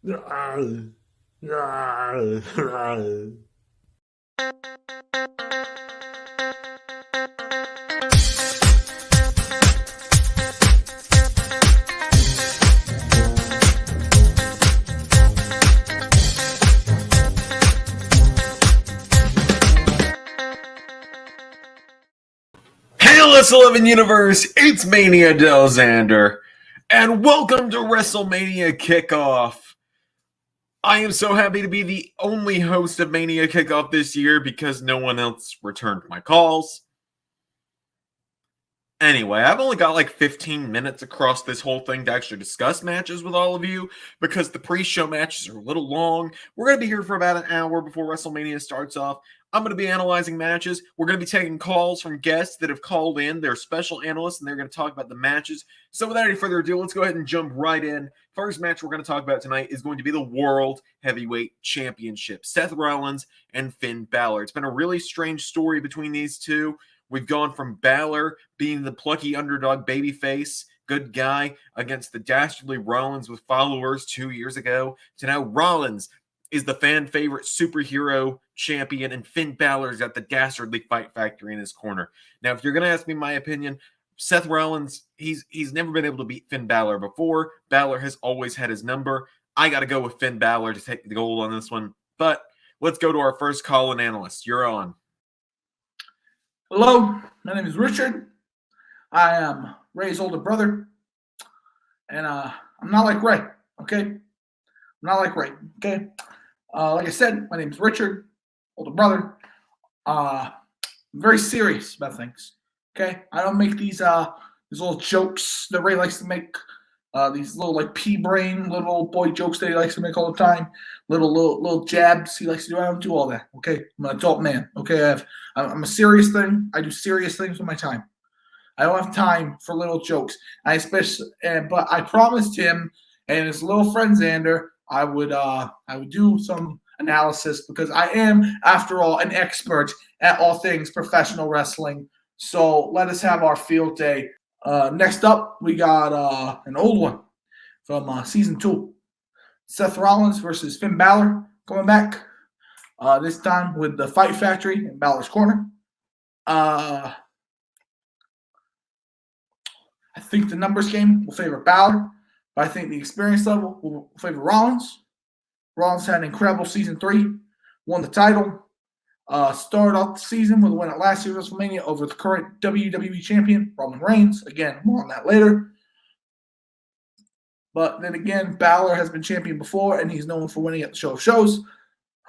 Hey, LS11 Universe, it's Mania Del Zander, and welcome to WrestleMania Kickoff. I am so happy to be the only host of Mania Kickoff this year because no one else returned my calls. Anyway, I've only got like 15 minutes across this whole thing to actually discuss matches with all of you because the pre-show matches are a little long. We're going to be here for about an hour before WrestleMania starts off. I'm going to be analyzing matches. We're going to be taking calls from guests that have called in. They're special analysts, and they're going to talk about the matches. So without any further ado, let's go ahead and jump right in. First match we're going to talk about tonight is going to be the World Heavyweight Championship. Seth Rollins and Finn Balor. It's been a really strange story between these two. We've gone from Balor being the plucky underdog babyface, good guy, against the dastardly Rollins with followers 2 years ago, to now Rollins is the fan favorite superhero champion, and Finn Balor's got the dastardly fight factory in his corner. Now, if you're going to ask me my opinion, Seth Rollins, he's never been able to beat Finn Balor before. Balor has always had his number. I got to go with Finn Balor to take the gold on this one. But let's go to our first call and analyst. You're on. Hello, my name is Richard. I am Ray's older brother, and I'm not like Ray, okay? I'm not like Ray, okay? Like I said, my name is Richard, older brother. I'm very serious about things, okay? I don't make these little jokes that Ray likes to make, these little like pea-brain little boy jokes that he likes to make all the time, little jabs he likes to do. I don't do all that, okay? I'm an adult man, okay? I'm a serious thing. I do serious things with my time. I don't have time for little jokes. But I promised him and his little friend Zander I would do some analysis because I am, after all, an expert at all things professional wrestling. So let us have our field day. Next up, we got an old one from season 2. Seth Rollins versus Finn Balor coming back. This time with the Fight Factory in Balor's corner. I think the numbers game will favor Balor, but I think the experience level will favor Rollins. Rollins had an incredible season 3, won the title, started off the season with a win at last year's WrestleMania over the current WWE champion, Roman Reigns. Again, more on that later. But then again, Balor has been champion before, and he's known for winning at the show of shows.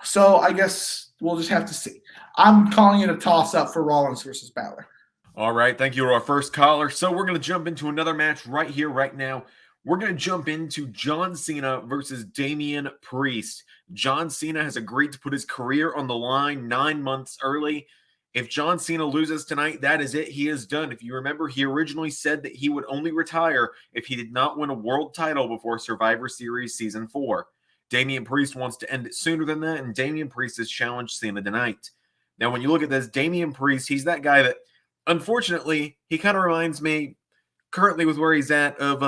So I guess we'll just have to see. I'm calling it a toss-up for Rollins versus Balor. All right, thank you to our first caller. So we're going to jump into another match right here, right now. We're going to jump into John Cena versus Damien Priest. John Cena has agreed to put his career on the line 9 months early. If John Cena loses tonight, that is it. He is done. If you remember, he originally said that he would only retire if he did not win a world title before Survivor Series Season 4. Damien Priest wants to end it sooner than that, and Damien Priest has challenged Cena tonight. Now, when you look at this, Damien Priest, he's that guy that, unfortunately, he kind of reminds me, currently with where he's at, of,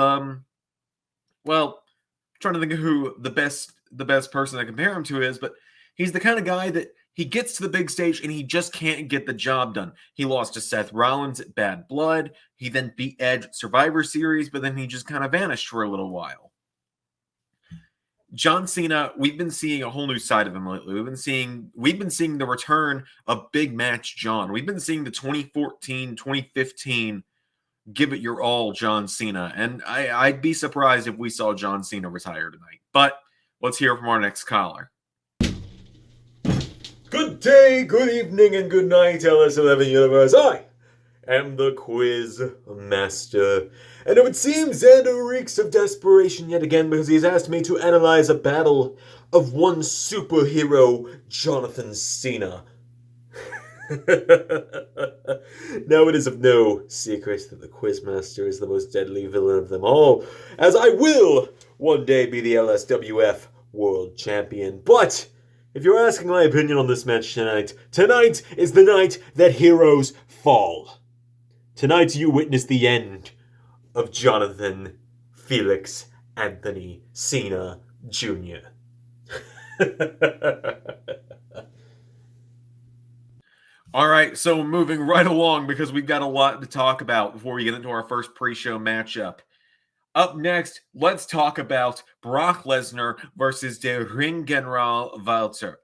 trying to think of who the best person to compare him to is, but he's the kind of guy that he gets to the big stage and he just can't get the job done. He lost to Seth Rollins at Bad Blood. He then beat Edge at Survivor Series, but then he just kind of vanished for a little while. John Cena, we've been seeing a whole new side of him lately. We've been seeing the return of Big Match John. We've been seeing the 2014, 2015 give it your all John Cena. And I'd be surprised if we saw John Cena retire tonight. But let's hear from our next caller. Good day, good evening, and good night, LS11 Universe. I am the Quiz Master. And it would seem Zander reeks of desperation yet again because he's asked me to analyze a battle of one superhero, Jonathan Cena. Now it is of no secret that the Quizmaster is the most deadly villain of them all, as I will one day be the LSWF World Champion. But if you're asking my opinion on this match tonight is the night that heroes fall. Tonight you witness the end of Jonathan Felix Anthony Cena Jr. All right, so moving right along because we've got a lot to talk about before we get into our first pre-show matchup. Up next, let's talk about Brock Lesnar versus Der Ringgeneral Walter.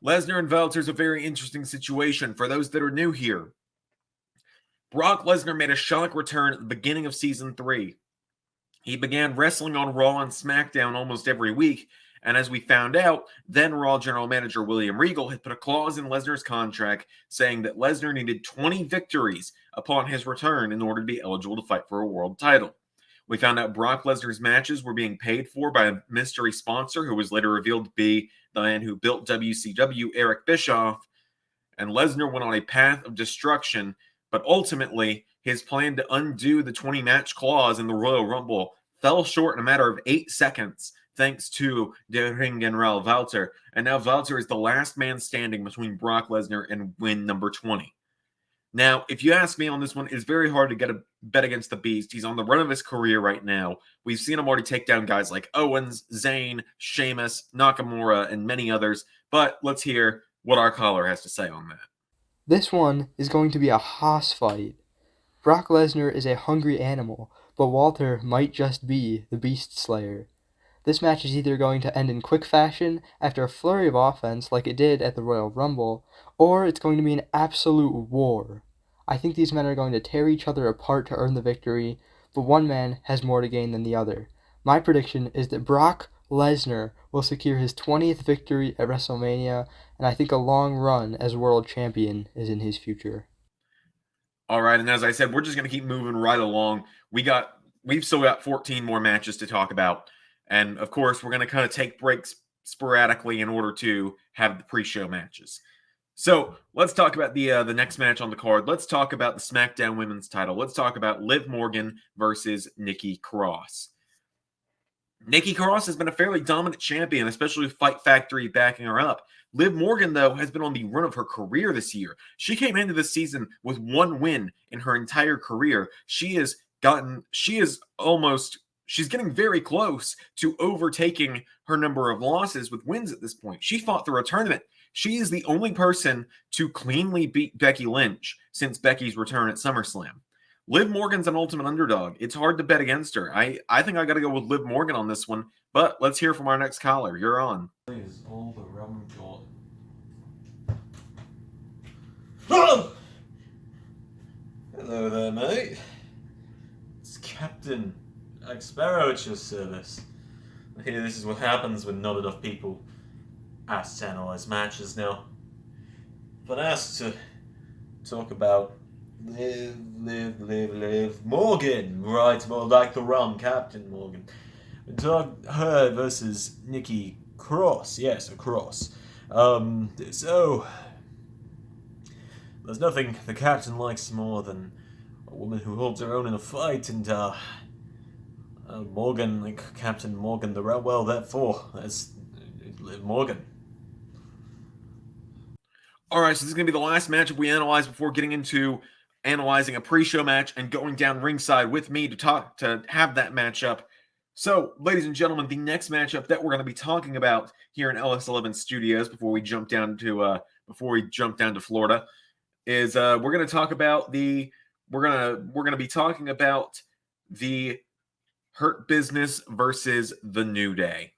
Lesnar and Walter is a very interesting situation for those that are new here. Brock Lesnar made a shock return at the beginning of Season 3. He began wrestling on Raw and SmackDown almost every week, and as we found out, then Raw General Manager William Regal had put a clause in Lesnar's contract saying that Lesnar needed 20 victories upon his return in order to be eligible to fight for a world title. We found out Brock Lesnar's matches were being paid for by a mystery sponsor who was later revealed to be the man who built WCW, Eric Bischoff, and Lesnar went on a path of destruction, but ultimately his plan to undo the 20-match clause in the Royal Rumble fell short in a matter of 8 seconds thanks to Der Ringgeneral Walter, and now Walter is the last man standing between Brock Lesnar and win number 20. Now, if you ask me on this one, it's very hard to get a bet against the Beast. He's on the run of his career right now. We've seen him already take down guys like Owens, Zayn, Sheamus, Nakamura, and many others, but let's hear what our caller has to say on that. This one is going to be a hoss fight. Brock Lesnar is a hungry animal, but Walter might just be the Beast Slayer. This match is either going to end in quick fashion after a flurry of offense like it did at the Royal Rumble, or it's going to be an absolute war. I think these men are going to tear each other apart to earn the victory, but one man has more to gain than the other. My prediction is that Brock Lesnar will secure his 20th victory at WrestleMania, and I think a long run as world champion is in his future. All right, and as I said, we're just going to keep moving right along. We've still got 14 more matches to talk about. And of course, we're going to kind of take breaks sporadically in order to have the pre-show matches. So let's talk about the next match on the card. Let's talk about the SmackDown Women's title. Let's talk about Liv Morgan versus Nikki Cross. Nikki Cross has been a fairly dominant champion, especially with Fight Factory backing her up. Liv Morgan, though, has been on the run of her career this year. She came into this season with one win in her entire career. She's getting very close to overtaking her number of losses with wins at this point. She fought through a tournament. She is the only person to cleanly beat Becky Lynch since Becky's return at SummerSlam. Liv Morgan's an ultimate underdog. It's hard to bet against her. I think I got to go with Liv Morgan on this one, but let's hear from our next caller. You're on. All the rum got. Oh! Hello there, mate. It's Captain Sparrow at your service. I hear this is what happens when not enough people asked to analyze matches now. But asked to talk about Liv Morgan. Right, more like the rum, Captain Morgan. Talk her versus Nikki Cross. Yes, a Cross. So there's nothing the captain likes more than a woman who holds her own in a fight, and Morgan, like Captain Morgan, therefore, as Liv Morgan. All right, so this is going to be the last matchup we analyze before getting into analyzing a pre-show match and going down ringside with me to have that matchup. So, ladies and gentlemen, the next matchup that we're going to be talking about here in LS11 Studios before we jump down to Florida is we're going to talk about the Hurt Business versus the New Day.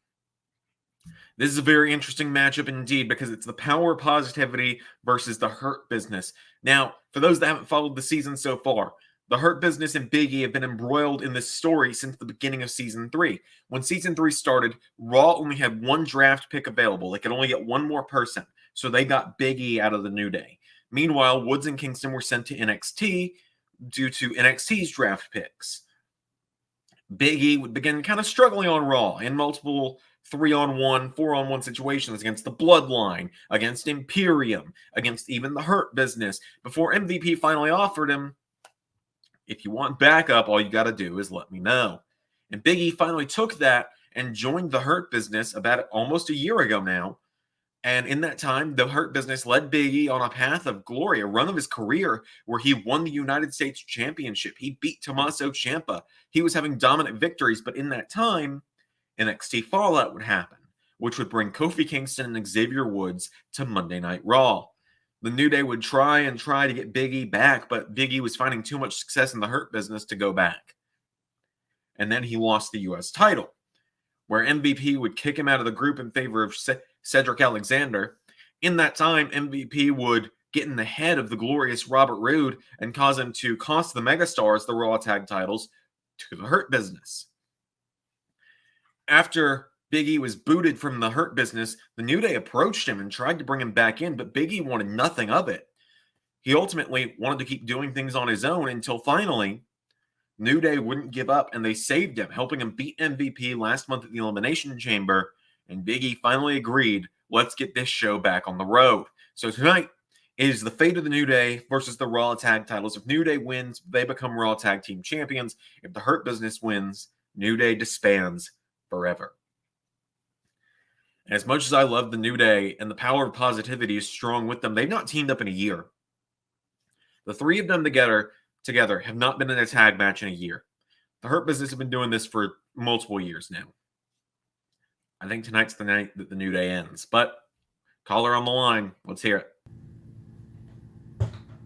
This is a very interesting matchup indeed because it's the Power Positivity versus the Hurt Business. Now, for those that haven't followed the season so far, the Hurt Business and Big E have been embroiled in this story since the beginning of Season 3. When Season 3 started, Raw only had one draft pick available. They could only get one more person, so they got Big E out of the New Day. Meanwhile, Woods and Kingston were sent to NXT due to NXT's draft picks. Big E would begin kind of struggling on Raw in multiple 3-on-1, 4-on-1 situations against the Bloodline, against Imperium, against even the Hurt Business, before MVP finally offered him, if you want backup, all you got to do is let me know. And Big E finally took that and joined the Hurt Business about almost a year ago now. And in that time, the Hurt Business led Big E on a path of glory, a run of his career where he won the United States Championship. He beat Tommaso Ciampa. He was having dominant victories, but in that time, NXT Fallout would happen, which would bring Kofi Kingston and Xavier Woods to Monday Night Raw. The New Day would try to get Big E back, but Big E was finding too much success in the Hurt Business to go back. And then he lost the U.S. title, where MVP would kick him out of the group in favor of Cedric Alexander. In that time, MVP would get in the head of the glorious Robert Roode and cause him to cost the Megastars the Raw Tag titles to the Hurt Business. After Big E was booted from the Hurt Business, the New Day approached him and tried to bring him back in, but Big E wanted nothing of it. He ultimately wanted to keep doing things on his own until finally New Day wouldn't give up, and they saved him, helping him beat MVP last month at the Elimination Chamber, and Big E finally agreed, let's get this show back on the road. So tonight is the fate of the New Day versus the Raw Tag titles. If New Day wins, they become Raw Tag Team Champions. If the Hurt Business wins, New Day disbands forever. And as much as I love the New Day and the power of positivity is strong with them, they've not teamed up in a year. The three of them together have not been in a tag match in a year. The Hurt Business have been doing this for multiple years now. I think tonight's the night that the New Day ends. But caller on the line, let's hear it.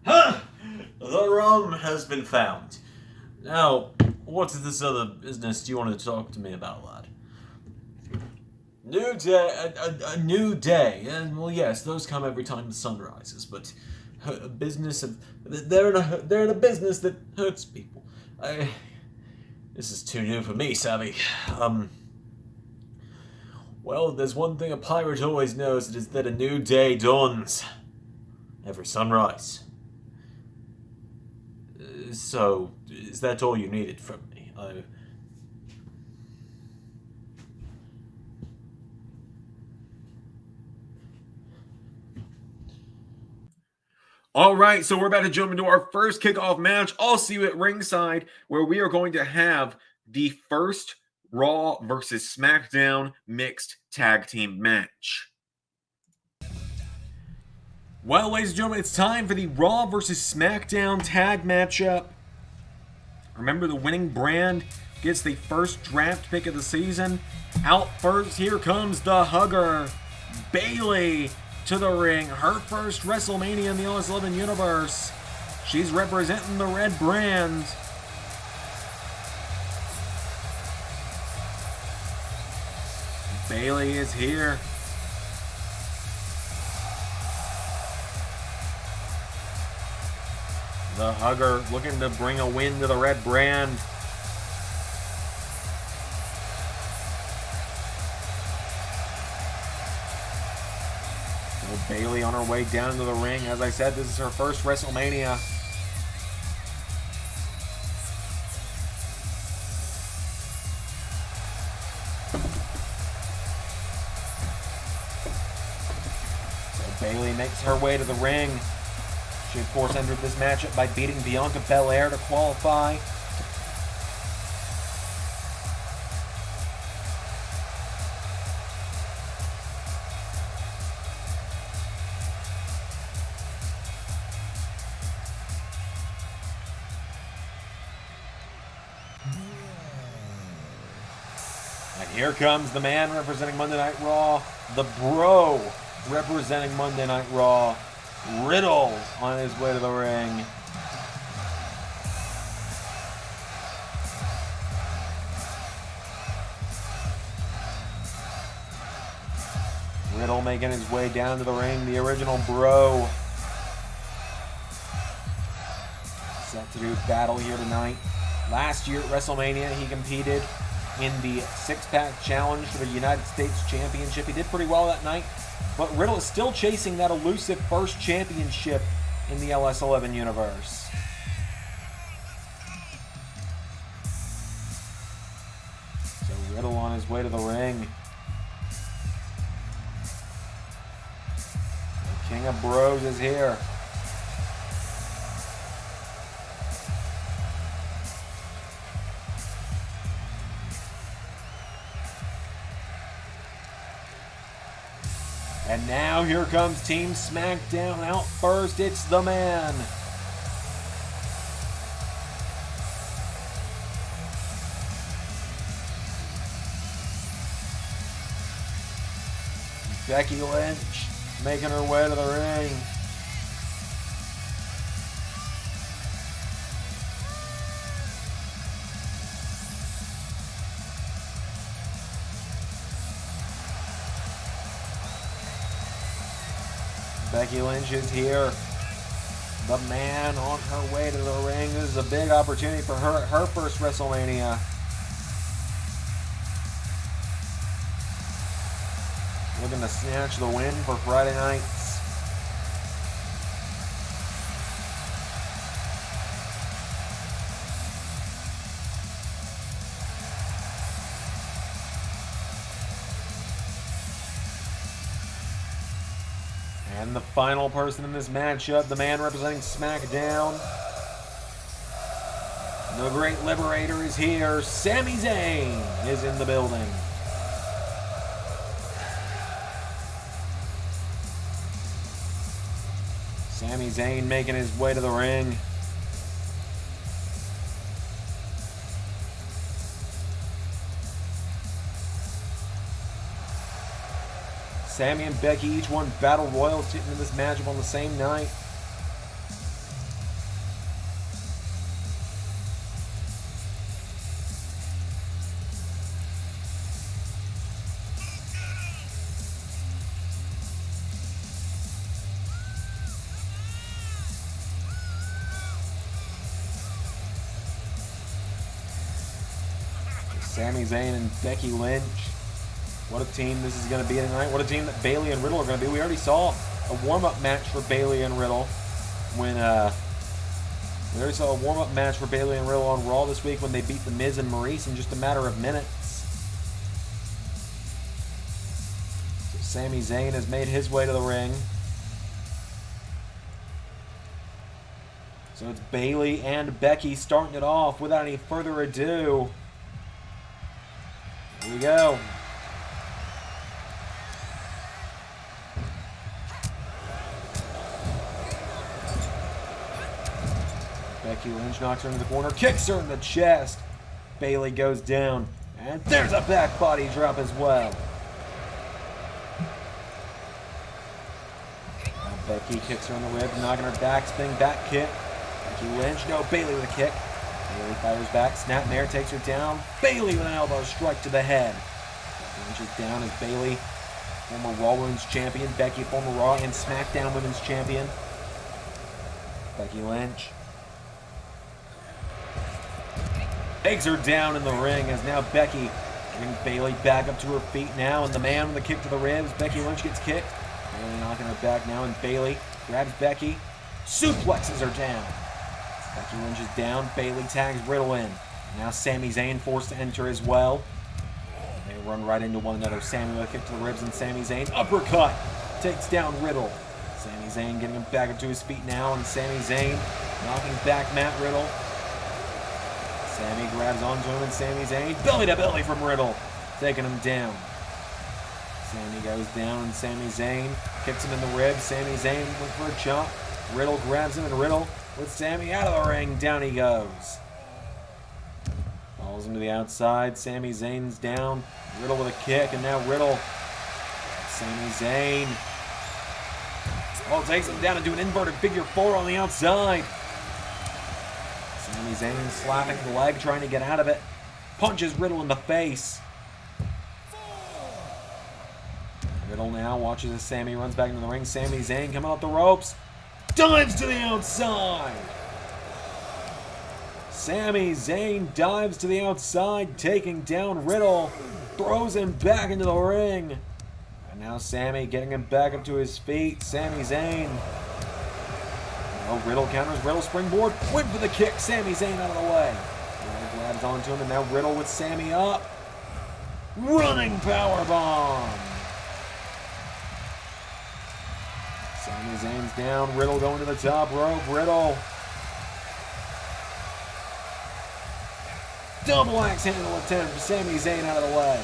Huh! The rum has been found. Now, what's this other business do you want to talk to me about, lad? New day, a new day, and well, yes, those come every time the sun rises. But a business of they're in a business that hurts people. This is too new for me, Sami. Well, there's one thing a pirate always knows, it is that a new day dawns every sunrise. So, is that all you needed from me? All right, so we're about to jump into our first kickoff match. I'll see you at ringside, where we are going to have the first Raw versus SmackDown mixed tag team match. Well, ladies and gentlemen, it's time for the Raw versus SmackDown tag matchup. Remember, the winning brand gets the first draft pick of the season. Out first, here comes the Hugger, Bayley, to the ring. Her first WrestleMania in the LS11 Universe. She's representing the red brand. Bayley is here. The Hugger looking to bring a win to the red brand. Bayley on her way down to the ring. As I said, this is her first WrestleMania. So Bayley makes her way to the ring. She, of course, entered this matchup by beating Bianca Belair to qualify. And here comes the man representing Monday Night Raw, the bro representing Monday Night Raw, Riddle, on his way to the ring. Riddle making his way down to the ring, the original bro. Set to do battle here tonight. Last year at WrestleMania, he competed in the six-pack challenge for the United States Championship. He did pretty well that night, but Riddle is still chasing that elusive first championship in the LS11 Universe. So Riddle on his way to the ring. The King of Bros is here. And now here comes Team SmackDown. Out first, it's the man. Becky Lynch making her way to the ring. Becky Lynch is here. The man on her way to the ring. This is a big opportunity for her at her first WrestleMania. Looking to snatch the win for Friday nights. And the final person in this matchup, the man representing SmackDown. The Great Liberator is here. Sami Zayn is in the building. Sami Zayn making his way to the ring. Sami and Becky each won Battle Royals getting into this matchup on the same night. Sami Zayn and Becky Lynch. What a team this is going to be tonight. What a team that Bayley and Riddle are going to be. We already saw a warm-up match for Bayley and Riddle when we already saw a warm-up match for Bayley and Riddle on Raw this week when they beat The Miz and Maurice in just a matter of minutes. So Sami Zayn has made his way to the ring. So it's Bayley and Becky starting it off without any further ado. Here we go. Becky Lynch knocks her into the corner, kicks her in the chest. Bayley goes down, and there's a back body drop as well. Now Becky kicks her in the rib, knocking her back, spinning back kick. Becky Lynch, no, Bayley with a kick. Bayley fires back, snapmare takes her down. Bayley with an elbow strike to the head. Becky Lynch is down as Bayley, former Raw Women's Champion. Becky, former Raw and SmackDown Women's Champion. Becky Lynch takes her down in the ring as now Becky getting Bayley back up to her feet now, and the man with the kick to the ribs. Becky Lynch gets kicked. Bayley knocking her back now, and Bayley grabs Becky, suplexes her down. Becky Lynch is down. Bayley tags Riddle in. Now Sami Zayn forced to enter as well. They run right into one another. Sami with a kick to the ribs, and Sami Zayn uppercut takes down Riddle. Sami Zayn getting him back up to his feet now, and Sami Zayn knocking back Matt Riddle. Sami grabs onto him, and Sami Zayn belly to belly from Riddle, taking him down. Sami goes down, and Sami Zayn kicks him in the ribs. Sami Zayn went for a chop. Riddle grabs him, and Riddle with Sami out of the ring. Down he goes. Falls him to the outside. Sami Zayn's down. Riddle with a kick, and now Riddle. Sami Zayn. Oh, takes him down and do an inverted figure four on the outside. Sami Zayn slapping the leg, trying to get out of it. Punches Riddle in the face. Riddle now watches as Sami runs back into the ring. Sami Zayn coming off the ropes. Dives to the outside. Sami Zayn dives to the outside, taking down Riddle. Throws him back into the ring. And now Sami getting him back up to his feet. Sami Zayn. Oh, Riddle counters, Riddle springboard, went for the kick, Sami Zayn out of the way. Riddle grabs onto him, and now Riddle with Sami up. Running powerbomb. Sami Zayn's down, Riddle going to the top rope, Riddle. Double axe handle attempt for Sami Zayn out of the way.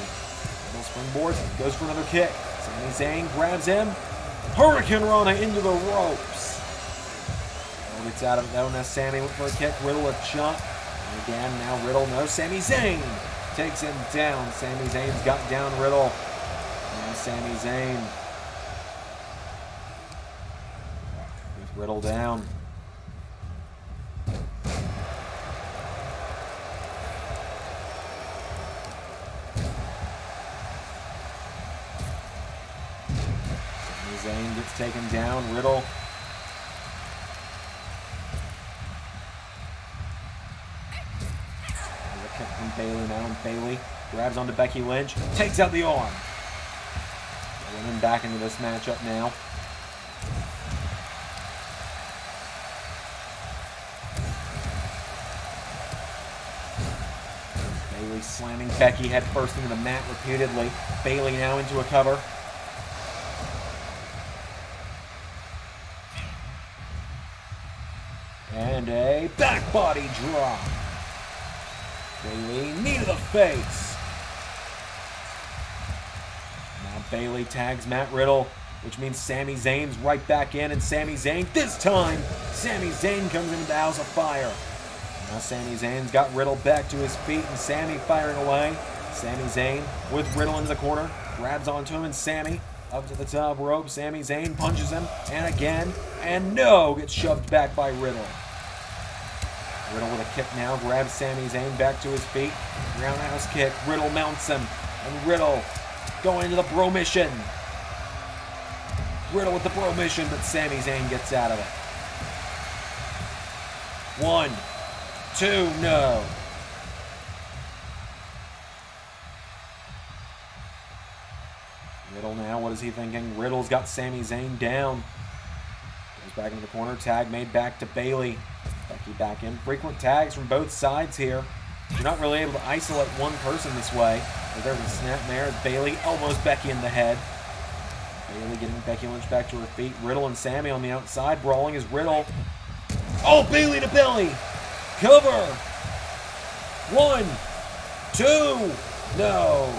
Riddle springboards, goes for another kick. Sami Zayn grabs him. Hurricane Rana into the ropes. Gets out of it though. Now Sami went for a kick. Riddle a chop. And again, now Riddle. No, Sami Zayn takes him down. Sami Zayn's got down Riddle. Now Sami Zayn Riddle down. Zayn gets taken down. Riddle. There's a kick from Bayley now, and Bayley grabs onto Becky Lynch, takes out the arm. Women back into this matchup now. Bayley slamming Becky head first into the mat repeatedly. Bayley now into a cover. And a back body drop. Bayley, knee to the face. Now Bayley tags Matt Riddle, which means Sami Zayn's right back in, and Sami Zayn, this time, Sami Zayn comes into the House of Fire. Now Sami Zayn's got Riddle back to his feet, and Sami firing away. Sami Zayn with Riddle into the corner, grabs onto him, and Sami up to the top rope. Sami Zayn punches him, and again, and no, gets shoved back by Riddle. Riddle with a kick now, grabs Sami Zayn back to his feet. Roundhouse kick, Riddle mounts him, and Riddle going into the bro mission. Riddle with the bro mission, but Sami Zayn gets out of it. 1, 2, no. Riddle now, what is he thinking? Riddle's got Sami Zayn down. Goes back into the corner, tag made back to Bayley. Becky back in. Frequent tags from both sides here. You're not really able to isolate one person this way. There's a snap there as Bayley elbows Becky in the head. Bayley getting Becky Lynch back to her feet. Riddle and Sami on the outside. Brawling as Riddle. Oh, Bayley to belly. Cover. 1, 2, no.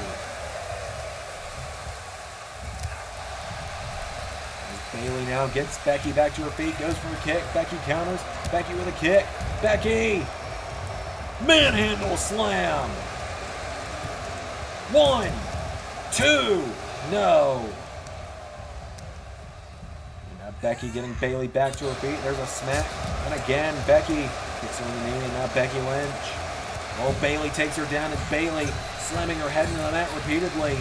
Bayley now gets Becky back to her feet, goes for a kick. Becky counters. Becky with a kick. Becky! Manhandle slam! 1, 2, no! And now Becky getting Bayley back to her feet. There's a smack. And again, Becky gets her in the knee, and now Becky Lynch. Oh, Bayley takes her down, and Bayley slamming her head into the mat repeatedly.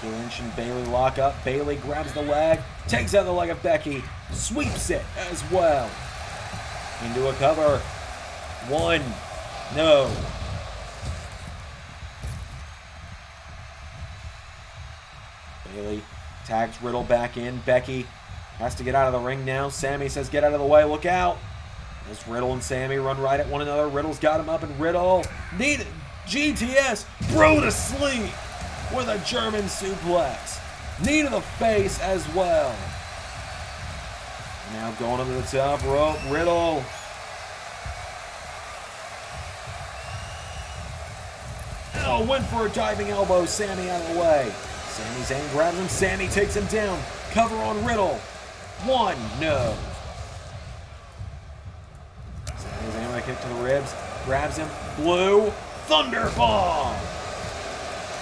Lynch and Bayley lock up. Bayley grabs the leg, takes out the leg of Becky, sweeps it as well. Into a cover. 1, no. Bayley tags Riddle back in. Becky has to get out of the ring now. Sami says, get out of the way, look out. As Riddle and Sami run right at one another. Riddle's got him up, and Riddle needed GTS, bro to sleep. With a German suplex. Knee to the face as well. Now going to the top rope, Riddle. Oh, went for a diving elbow. Sami out of the way. Sami Zayn grabs him. Sami takes him down. Cover on Riddle. 1, no. Sami Zayn with a kick to the ribs. Grabs him. Blue Thunderbomb.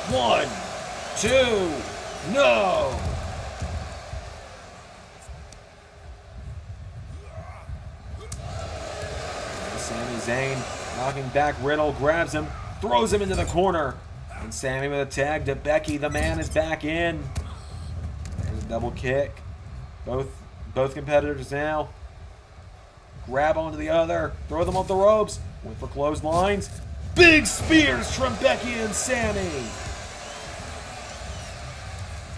1, 2, no! Sami Zayn knocking back Riddle, grabs him, throws him into the corner. And Sami with a tag to Becky. The man is back in. There's a double kick. Both competitors now. Grab onto the other. Throw them off the ropes. Went for clotheslines. Big spears from Becky and Sami.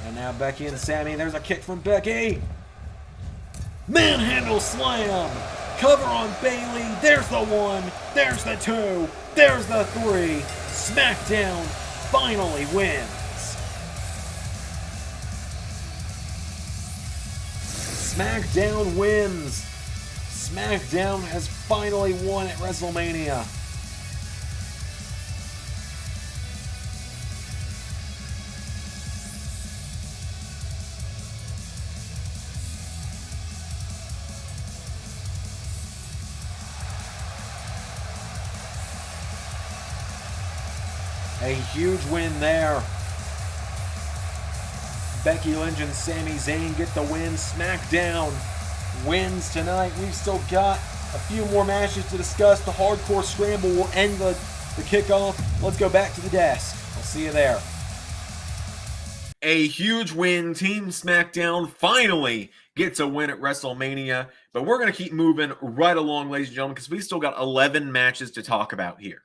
And now Becky and Sami. There's a kick from Becky. Manhandle slam. Cover on Bayley. There's the 1. There's the 2. There's the 3. Smackdown finally wins. Smackdown wins. Smackdown has finally won at WrestleMania. A huge win there. Becky Lynch and Sami Zayn get the win. SmackDown wins tonight. We've still got a few more matches to discuss. The Hardcore Scramble will end the kickoff. Let's go back to the desk. I'll see you there. A huge win. Team SmackDown finally gets a win at WrestleMania. But we're going to keep moving right along, ladies and gentlemen, because we've still got 11 matches to talk about here.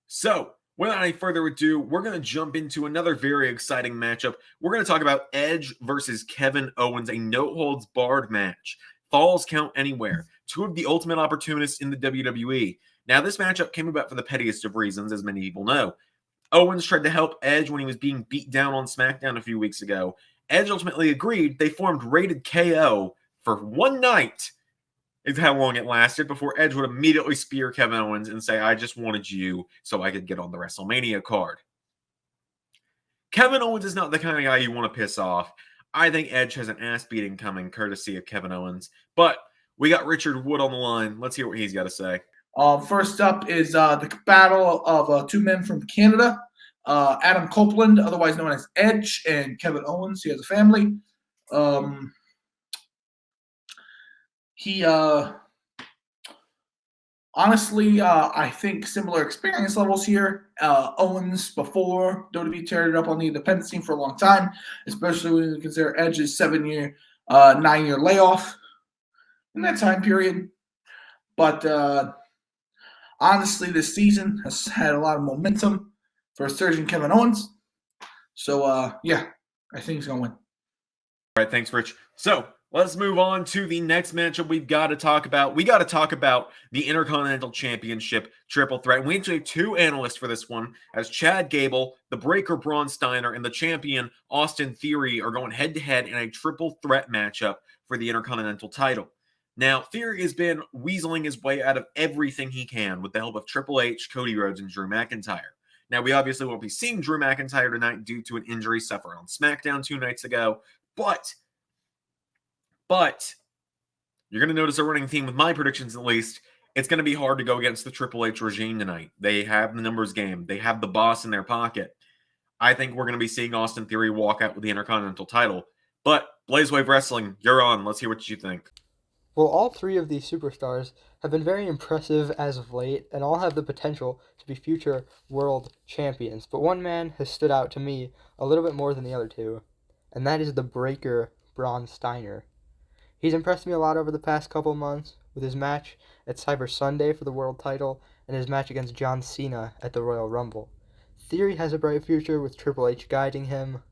So, without any further ado, we're going to jump into another very exciting matchup. We're going to talk about Edge versus Kevin Owens, a no-holds-barred match. Falls count anywhere. Two of the ultimate opportunists in the WWE. Now, this matchup came about for the pettiest of reasons, as many people know. Owens tried to help Edge when he was being beat down on SmackDown a few weeks ago. Edge ultimately agreed. They formed Rated KO for one night, is how long it lasted, before Edge would immediately spear Kevin Owens and say, I just wanted you so I could get on the WrestleMania card. Kevin Owens is not the kind of guy you want to piss off. I think Edge has an ass beating coming, courtesy of Kevin Owens. But we got Richard Wood on the line. Let's hear what he's got to say. First up is the battle of two men from Canada. Adam Copeland, otherwise known as Edge, and Kevin Owens. He has a family. Honestly, I think similar experience levels here. Owens, before WWE teared it up on the independent scene for a long time, especially when you consider Edge's 9-year layoff in that time period. But honestly, this season has had a lot of momentum for a surging Kevin Owens. So, yeah, I think he's going to win. All right, thanks, Rich. So, let's move on to the next matchup we've got to talk about. We got to talk about the Intercontinental Championship triple threat. And we actually have two analysts for this one, as Chad Gable, the Breaker Braun Steiner, and the champion Austin Theory are going head-to-head in a triple threat matchup for the Intercontinental title. Now, Theory has been weaseling his way out of everything he can with the help of Triple H, Cody Rhodes, and Drew McIntyre. Now, we obviously won't be seeing Drew McIntyre tonight due to an injury suffered on SmackDown 2 nights ago, but you're going to notice a running theme with my predictions, at least. It's going to be hard to go against the Triple H regime tonight. They have the numbers game. They have the boss in their pocket. I think we're going to be seeing Austin Theory walk out with the Intercontinental title. But, Blazewave Wrestling, you're on. Let's hear what you think. Well, all three of these superstars have been very impressive as of late, and all have the potential to be future world champions. But one man has stood out to me a little bit more than the other two, and that is the Breaker Braun Steiner. He's impressed me a lot over the past couple months with his match at Cyber Sunday for the world title and his match against John Cena at the Royal Rumble. Theory has a bright future with Triple H guiding him,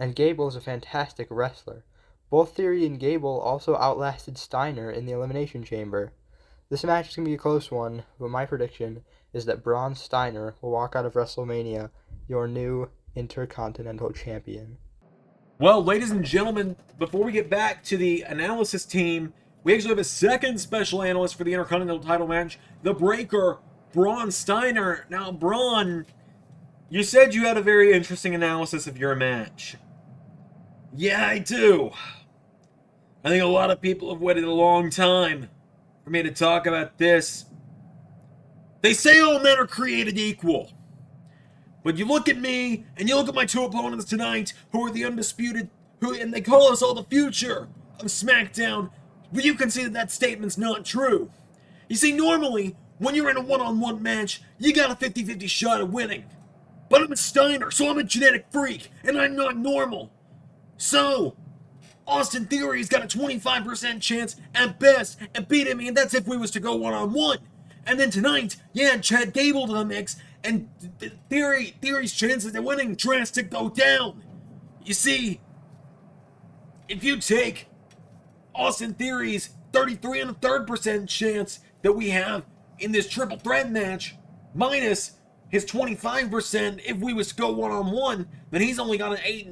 and Gable is a fantastic wrestler. Both Theory and Gable also outlasted Steiner in the Elimination Chamber. This match is going to be a close one, but my prediction is that Braun Steiner will walk out of WrestleMania your new Intercontinental Champion. Well, ladies and gentlemen, before we get back to the analysis team, we actually have a second special analyst for the Intercontinental title match, the Breaker, Braun Steiner. Now, Braun, you said you had a very interesting analysis of your match. Yeah, I do. I think a lot of people have waited a long time for me to talk about this. They say all men are created equal. But you look at me, and you look at my two opponents tonight, who are the undisputed, and they call us all the future of SmackDown, but you can see that statement's not true. You see, normally, when you're in a one-on-one match, you got a 50-50 shot of winning. But I'm a Steiner, so I'm a genetic freak, and I'm not normal. So, Austin Theory's got a 25% chance at best at beating me, and that's if we was to go one-on-one. And then tonight, you add Chad Gable to the mix, and Theory's chances of winning drastic go down. You see, if you take Austin Theory's 33.3% chance that we have in this triple threat match, minus his 25% if we was to go one-on-one, then he's only got an 8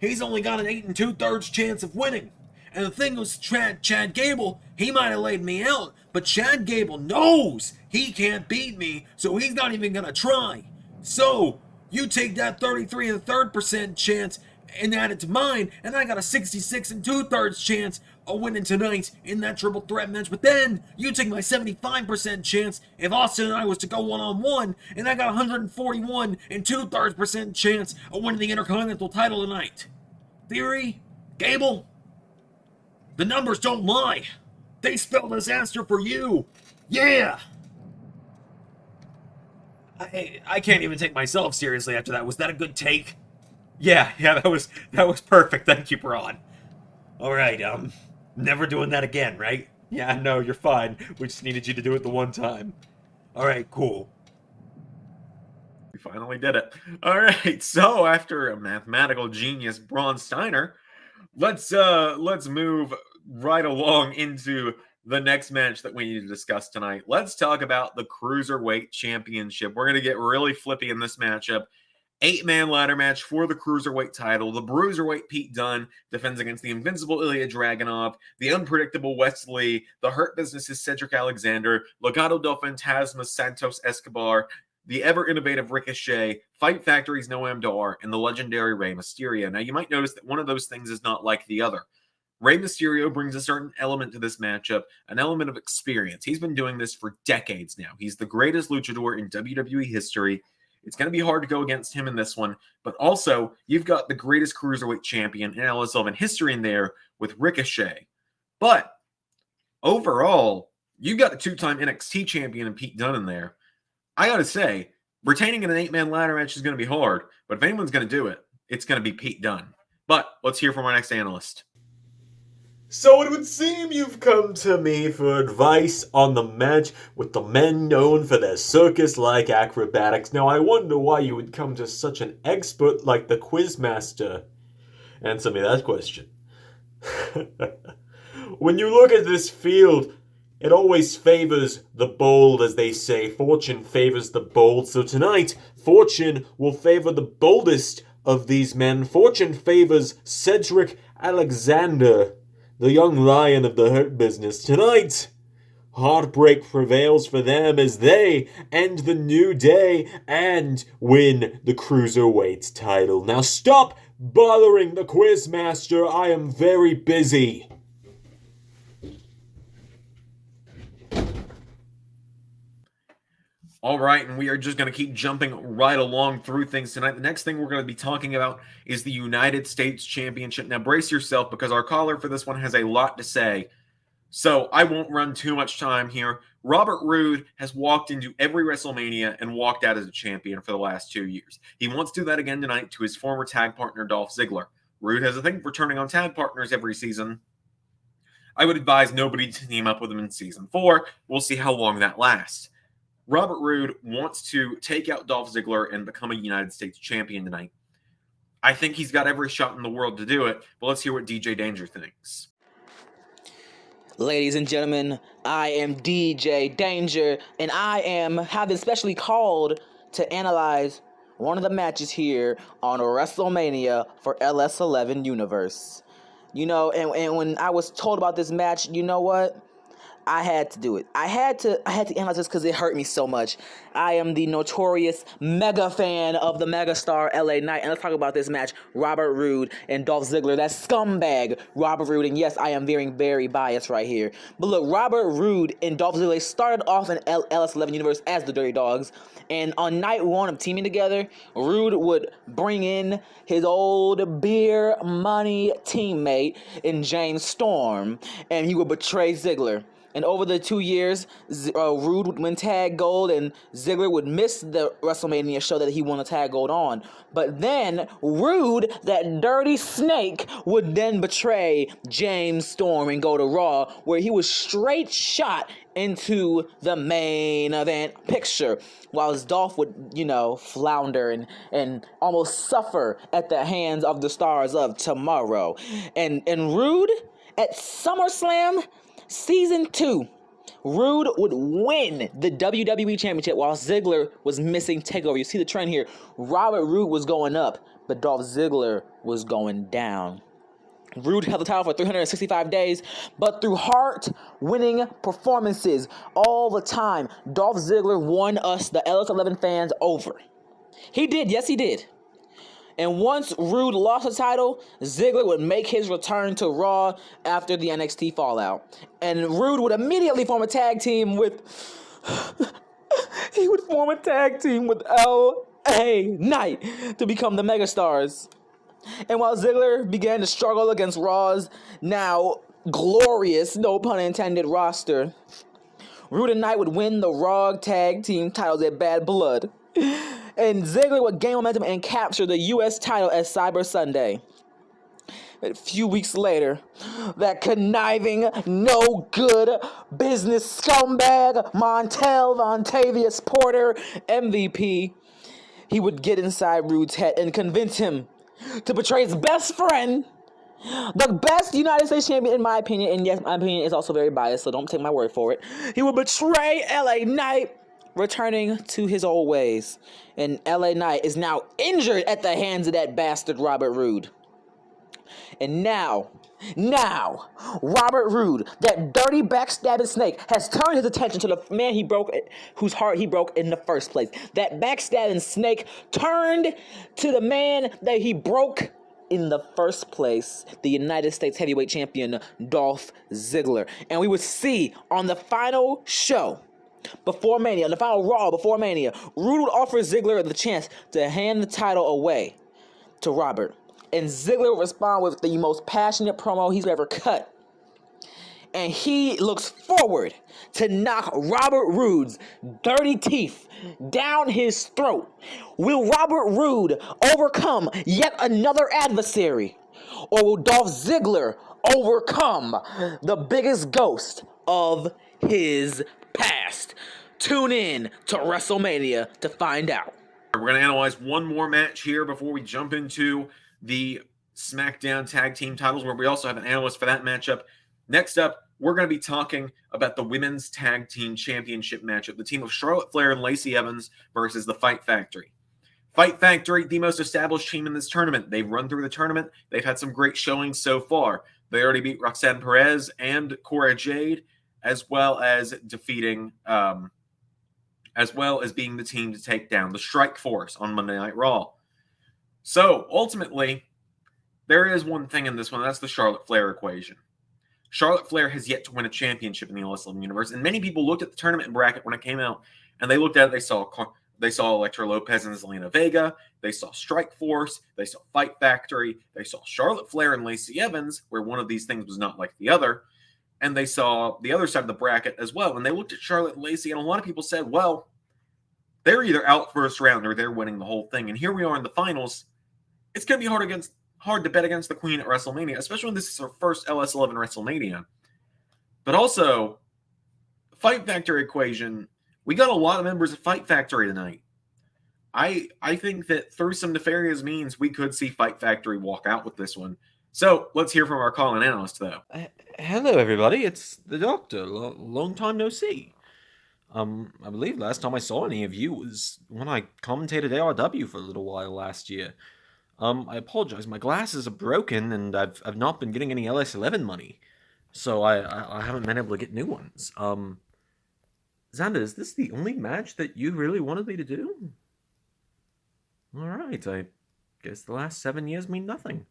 2/3 chance of winning. And the thing was, Chad Gable, he might have laid me out, but Chad Gable knows he can't beat me, so he's not even going to try. So, you take that 33.3% chance and add it to mine, and I got a 66 2/3 chance of winning tonight in that triple threat match. But then, you take my 75% chance if Austin and I was to go one-on-one, and I got 141 2/3% chance of winning the Intercontinental title tonight. Theory? Gable? The numbers don't lie. They spell disaster for you. Yeah. I can't even take myself seriously after that. Was that a good take? Yeah, that was perfect. Thank you, Braun. All right, never doing that again, right? Yeah, no, you're fine. We just needed you to do it the one time. All right, cool. We finally did it. All right, so after a mathematical genius, Braun Steiner, let's move right along into the next match that we need to discuss tonight. Let's talk about the Cruiserweight Championship. We're going to get really flippy in this matchup. 8-man ladder match for the Cruiserweight title. The Bruiserweight Pete Dunne defends against the Invincible Ilya Dragunov, the Unpredictable Wesley, the Hurt Business's Cedric Alexander, Legado del Fantasma Santos Escobar, the ever-innovative Ricochet, Fight Factory's Noam Dar, and the legendary Rey Mysterio. Now, you might notice that one of those things is not like the other. Rey Mysterio brings a certain element to this matchup, an element of experience. He's been doing this for decades now. He's the greatest luchador in WWE history. It's going to be hard to go against him in this one, but also, you've got the greatest Cruiserweight champion in LS11 history in there with Ricochet. But, overall, you've got the 2-time NXT champion in Pete Dunne in there. I gotta say, retaining in an 8-man ladder match is going to be hard, but if anyone's going to do it, it's going to be Pete Dunne. But, let's hear from our next analyst. So it would seem you've come to me for advice on the match with the men known for their circus-like acrobatics. Now I wonder why you would come to such an expert like the Quizmaster. Answer me that question. When you look at this field, it always favors the bold, as they say. Fortune favors the bold. So tonight, Fortune will favor the boldest of these men. Fortune favors Cedric Alexander, the young lion of the Hurt Business. Tonight, heartbreak prevails for them as they end the new day and win the Cruiserweight title. Now stop bothering the Quizmaster. I am very busy. All right, and we are just going to keep jumping right along through things tonight. The next thing we're going to be talking about is the United States Championship. Now, brace yourself because our caller for this one has a lot to say. So I won't run too much time here. Robert Roode has walked into every WrestleMania and walked out as a champion for the last 2 years. He wants to do that again tonight to his former tag partner, Dolph Ziggler. Roode has a thing for turning on tag partners every season. I would advise nobody to team up with him in season 4. We'll see how long that lasts. Robert Roode wants to take out Dolph Ziggler and become a United States champion tonight. I think he's got every shot in the world to do it, but let's hear what DJ Danger thinks. Ladies and gentlemen, I am DJ Danger, and I have been specially called to analyze one of the matches here on WrestleMania for LS11 Universe. You know, and when I was told about this match, you know what? I had to do it. I had to analyze this because it hurt me so much. I am the notorious mega fan of the megastar LA Knight. And let's talk about this match. Robert Roode and Dolph Ziggler. That scumbag Robert Roode. And yes, I am very biased right here. But look, Robert Roode and Dolph Ziggler started off in LS11 Universe as the Dirty Dogs. And on night one of teaming together, Roode would bring in his old beer money teammate in James Storm. And he would betray Ziggler. And over the 2 years, Roode would win tag gold, and Ziggler would miss the WrestleMania show that he won the tag gold on. But then Roode, that dirty snake, would then betray James Storm and go to Raw, where he was straight shot into the main event picture, while Dolph would, flounder and almost suffer at the hands of the Stars of Tomorrow. And Roode, at SummerSlam Season 2, Roode would win the WWE Championship while Ziggler was missing TakeOver. You see the trend here. Robert Roode was going up, but Dolph Ziggler was going down. Roode held the title for 365 days, but through heart-winning performances all the time, Dolph Ziggler won us, the LS11 fans, over. He did, yes he did. And once Roode lost the title, Ziggler would make his return to Raw after the NXT fallout. And Roode would immediately form a tag team with... he would form a tag team with LA Knight to become the Megastars. And while Ziggler began to struggle against Raw's now glorious, no pun intended, roster, Rude and Knight would win the Raw Tag Team titles at Bad Blood. And Ziggler would gain momentum and capture the U.S. title at Cyber Sunday. A few weeks later, that conniving, no good business scumbag, Montavious Porter, MVP, he would get inside Rude's head and convince him to betray his best friend, the best United States champion in my opinion, and yes, my opinion is also very biased, so don't take my word for it. He would betray LA Knight, returning to his old ways. And LA Knight is now injured at the hands of that bastard Robert Roode. And now, Robert Roode, that dirty backstabbing snake, has turned his attention to the man whose heart he broke in the first place. That backstabbing snake turned to the man that he broke in the first place, the United States Heavyweight Champion, Dolph Ziggler. And we would see on the final show before Mania, on the final Raw before Mania, Roode would offer Ziggler the chance to hand the title away to Robert. And Ziggler would respond with the most passionate promo he's ever cut. And he looks forward to knock Robert Roode's dirty teeth down his throat. Will Robert Roode overcome yet another adversary? Or will Dolph Ziggler overcome the biggest ghost of his past? Tune in to WrestleMania to find out. We're going to analyze one more match here before we jump into the SmackDown Tag Team titles, where we also have an analyst for that matchup. Next up, we're going to be talking about the Women's Tag Team Championship matchup, the team of Charlotte Flair and Lacey Evans versus the Fight Factory. Fight Factory, the most established team in this tournament. They've run through the tournament. They've had some great showings so far. They already beat Roxanne Perez and Cora Jade, as well as defeating, as well as being the team to take down the Strike Force on Monday Night Raw. So, ultimately, there is one thing in this one, that's the Charlotte Flair equation. Charlotte Flair has yet to win a championship in the LS11 Universe, and many people looked at the tournament bracket when it came out, and they looked at it, they saw Elektra Lopez and Zelina Vega, they saw Strike Force, they saw Fight Factory, they saw Charlotte Flair and Lacey Evans, where one of these things was not like the other, and they saw the other side of the bracket as well, and they looked at Charlotte and Lacey, and a lot of people said, well, they're either out first round or they're winning the whole thing, and here we are in the finals. It's going to be hard to bet against the Queen at WrestleMania, especially when this is her first LS11 WrestleMania. But also, Fight Factory equation, we got a lot of members of Fight Factory tonight. I think that through some nefarious means, we could see Fight Factory walk out with this one. So, let's hear from our call-in analyst, though. Hello, everybody. It's the Doctor. Long time no see. I believe last time I saw any of you was when I commentated ARW for a little while last year. I apologize. My glasses are broken, and I've not been getting any LS11 money, so I haven't been able to get new ones. Zander, is this the only match that you really wanted me to do? All right, I guess the last 7 years mean nothing.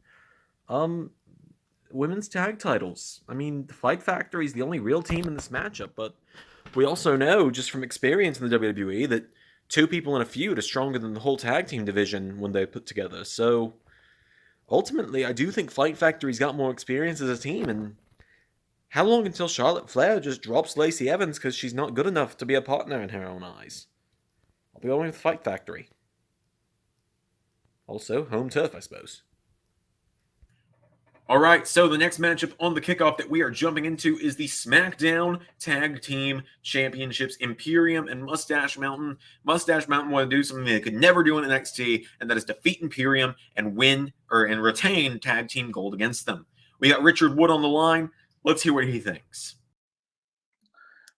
Women's tag titles. I mean, the Fight Factory is the only real team in this matchup, but we also know, just from experience in the WWE, that two people in a feud are stronger than the whole tag team division when they're put together. So, ultimately, I do think Fight Factory's got more experience as a team, and how long until Charlotte Flair just drops Lacey Evans because she's not good enough to be a partner in her own eyes? I'll be going with Fight Factory. Also, home turf, I suppose. All right, so the next matchup on the kickoff that we are jumping into is the SmackDown Tag Team Championships. Imperium and Mustache Mountain. Mustache Mountain want to do something they could never do in NXT, and that is defeat Imperium and retain tag team gold against them. We got Richard Wood on the line. Let's hear what he thinks.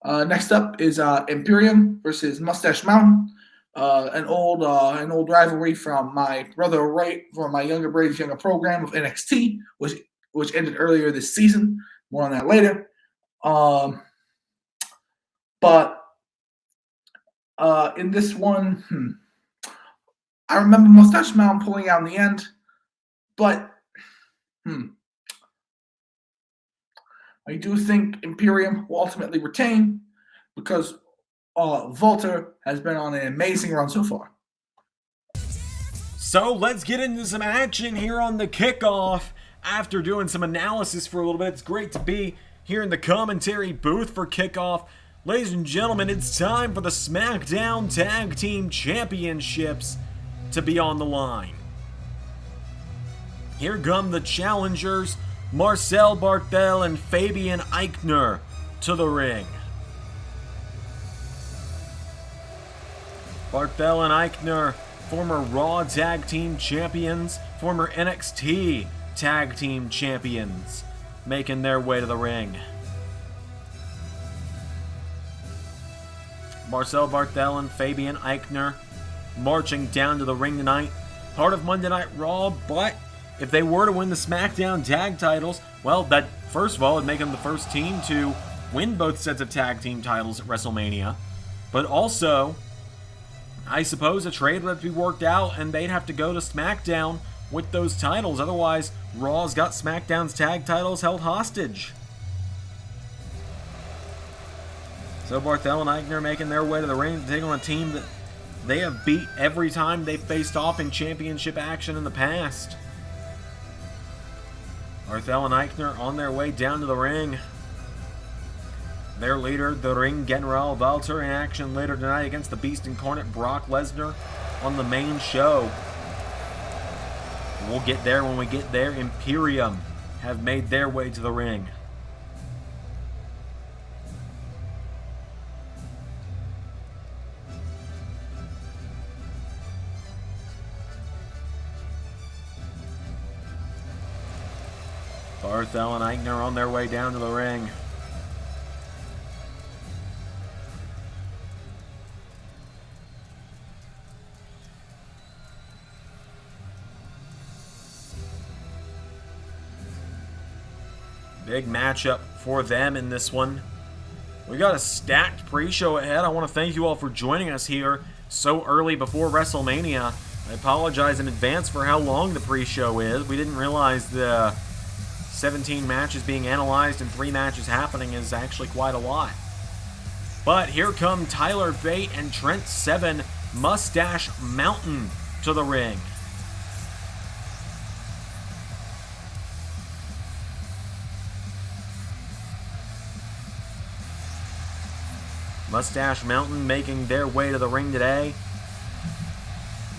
Next up is Imperium versus Mustache Mountain. An old rivalry from my brother Ray, from my younger brother's younger program of NXT, which ended earlier this season. More on that later. But in this one, I remember Mustache Mountain pulling out in the end, but I do think Imperium will ultimately retain because Walter has been on an amazing run so far. So let's get into some action here on the kickoff. After doing some analysis for a little bit, it's great to be here in the commentary booth for kickoff. Ladies and gentlemen, it's time for the Smackdown Tag Team Championships to be on the line. Here come the challengers, Marcel Barthel and Fabian Eichner, to the ring. Barthel and Eichner, former Raw Tag Team Champions, former NXT Tag Team Champions, making their way to the ring. Marcel Barthel and Fabian Eichner marching down to the ring tonight. Part of Monday Night Raw, but if they were to win the SmackDown tag titles, well, that first of all would make them the first team to win both sets of tag team titles at WrestleMania. But also, I suppose a trade would have to be worked out and they'd have to go to SmackDown with those titles. Otherwise, Raw's got SmackDown's tag titles held hostage. So Barthel and Eichner making their way to the ring to take on a team that they have beat every time they've faced off in championship action in the past. Barthel and Eichner on their way down to the ring. Their leader, the Ring General Walter, in action later tonight against the Beast Incarnate Brock Lesnar on the main show. We'll get there when we get there. Imperium have made their way to the ring. Barthel and Eichner on their way down to the ring. Big matchup for them in this one. We got a stacked pre-show ahead. I want to thank you all for joining us here so early before WrestleMania. I apologize in advance for how long the pre-show is. We didn't realize the 17 matches being analyzed and 3 matches happening is actually quite a lot. But here come Tyler Bate and Trent Seven, Mustache Mountain, to the ring. Mustache Mountain making their way to the ring today.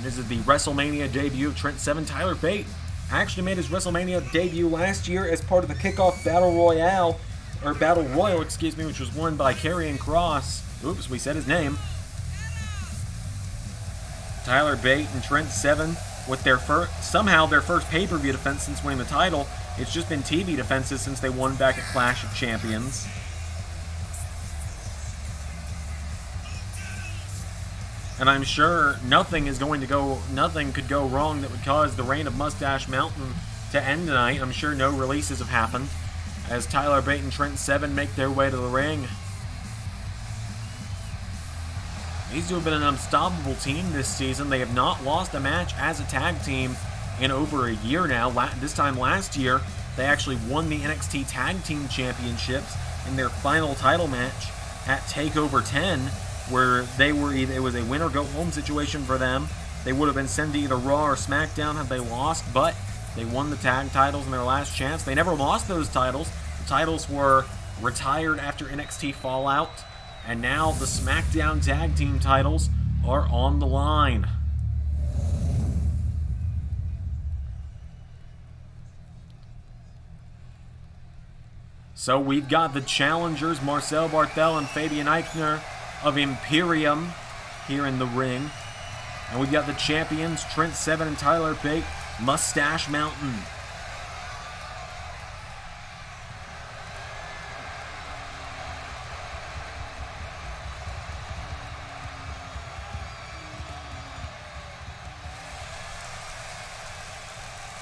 This is the WrestleMania debut of Trent Seven. Tyler Bate actually made his WrestleMania debut last year as part of the Kickoff Battle Royale, or Battle Royal, excuse me, which was won by Karrion Kross. Oops, we said his name. Tyler Bate and Trent Seven with their somehow their first pay-per-view defense since winning the title. It's just been TV defenses since they won back at Clash of Champions. And I'm sure nothing could go wrong that would cause the reign of Mustache Mountain to end tonight. I'm sure no releases have happened as Tyler Bate and Trent Seven make their way to the ring. These two have been an unstoppable team this season. They have not lost a match as a tag team in over a year now. This time last year, they actually won the NXT Tag Team Championships in their final title match at TakeOver 10, where it was a win or go home situation for them. They would have been sent to either Raw or SmackDown had they lost, but they won the tag titles in their last chance. They never lost those titles. The titles were retired after NXT Fallout, and now the SmackDown tag team titles are on the line. So we've got the challengers, Marcel Barthel and Fabian Eichner of Imperium, here in the ring. And we've got the champions, Trent Seven and Tyler Bate, Mustache Mountain.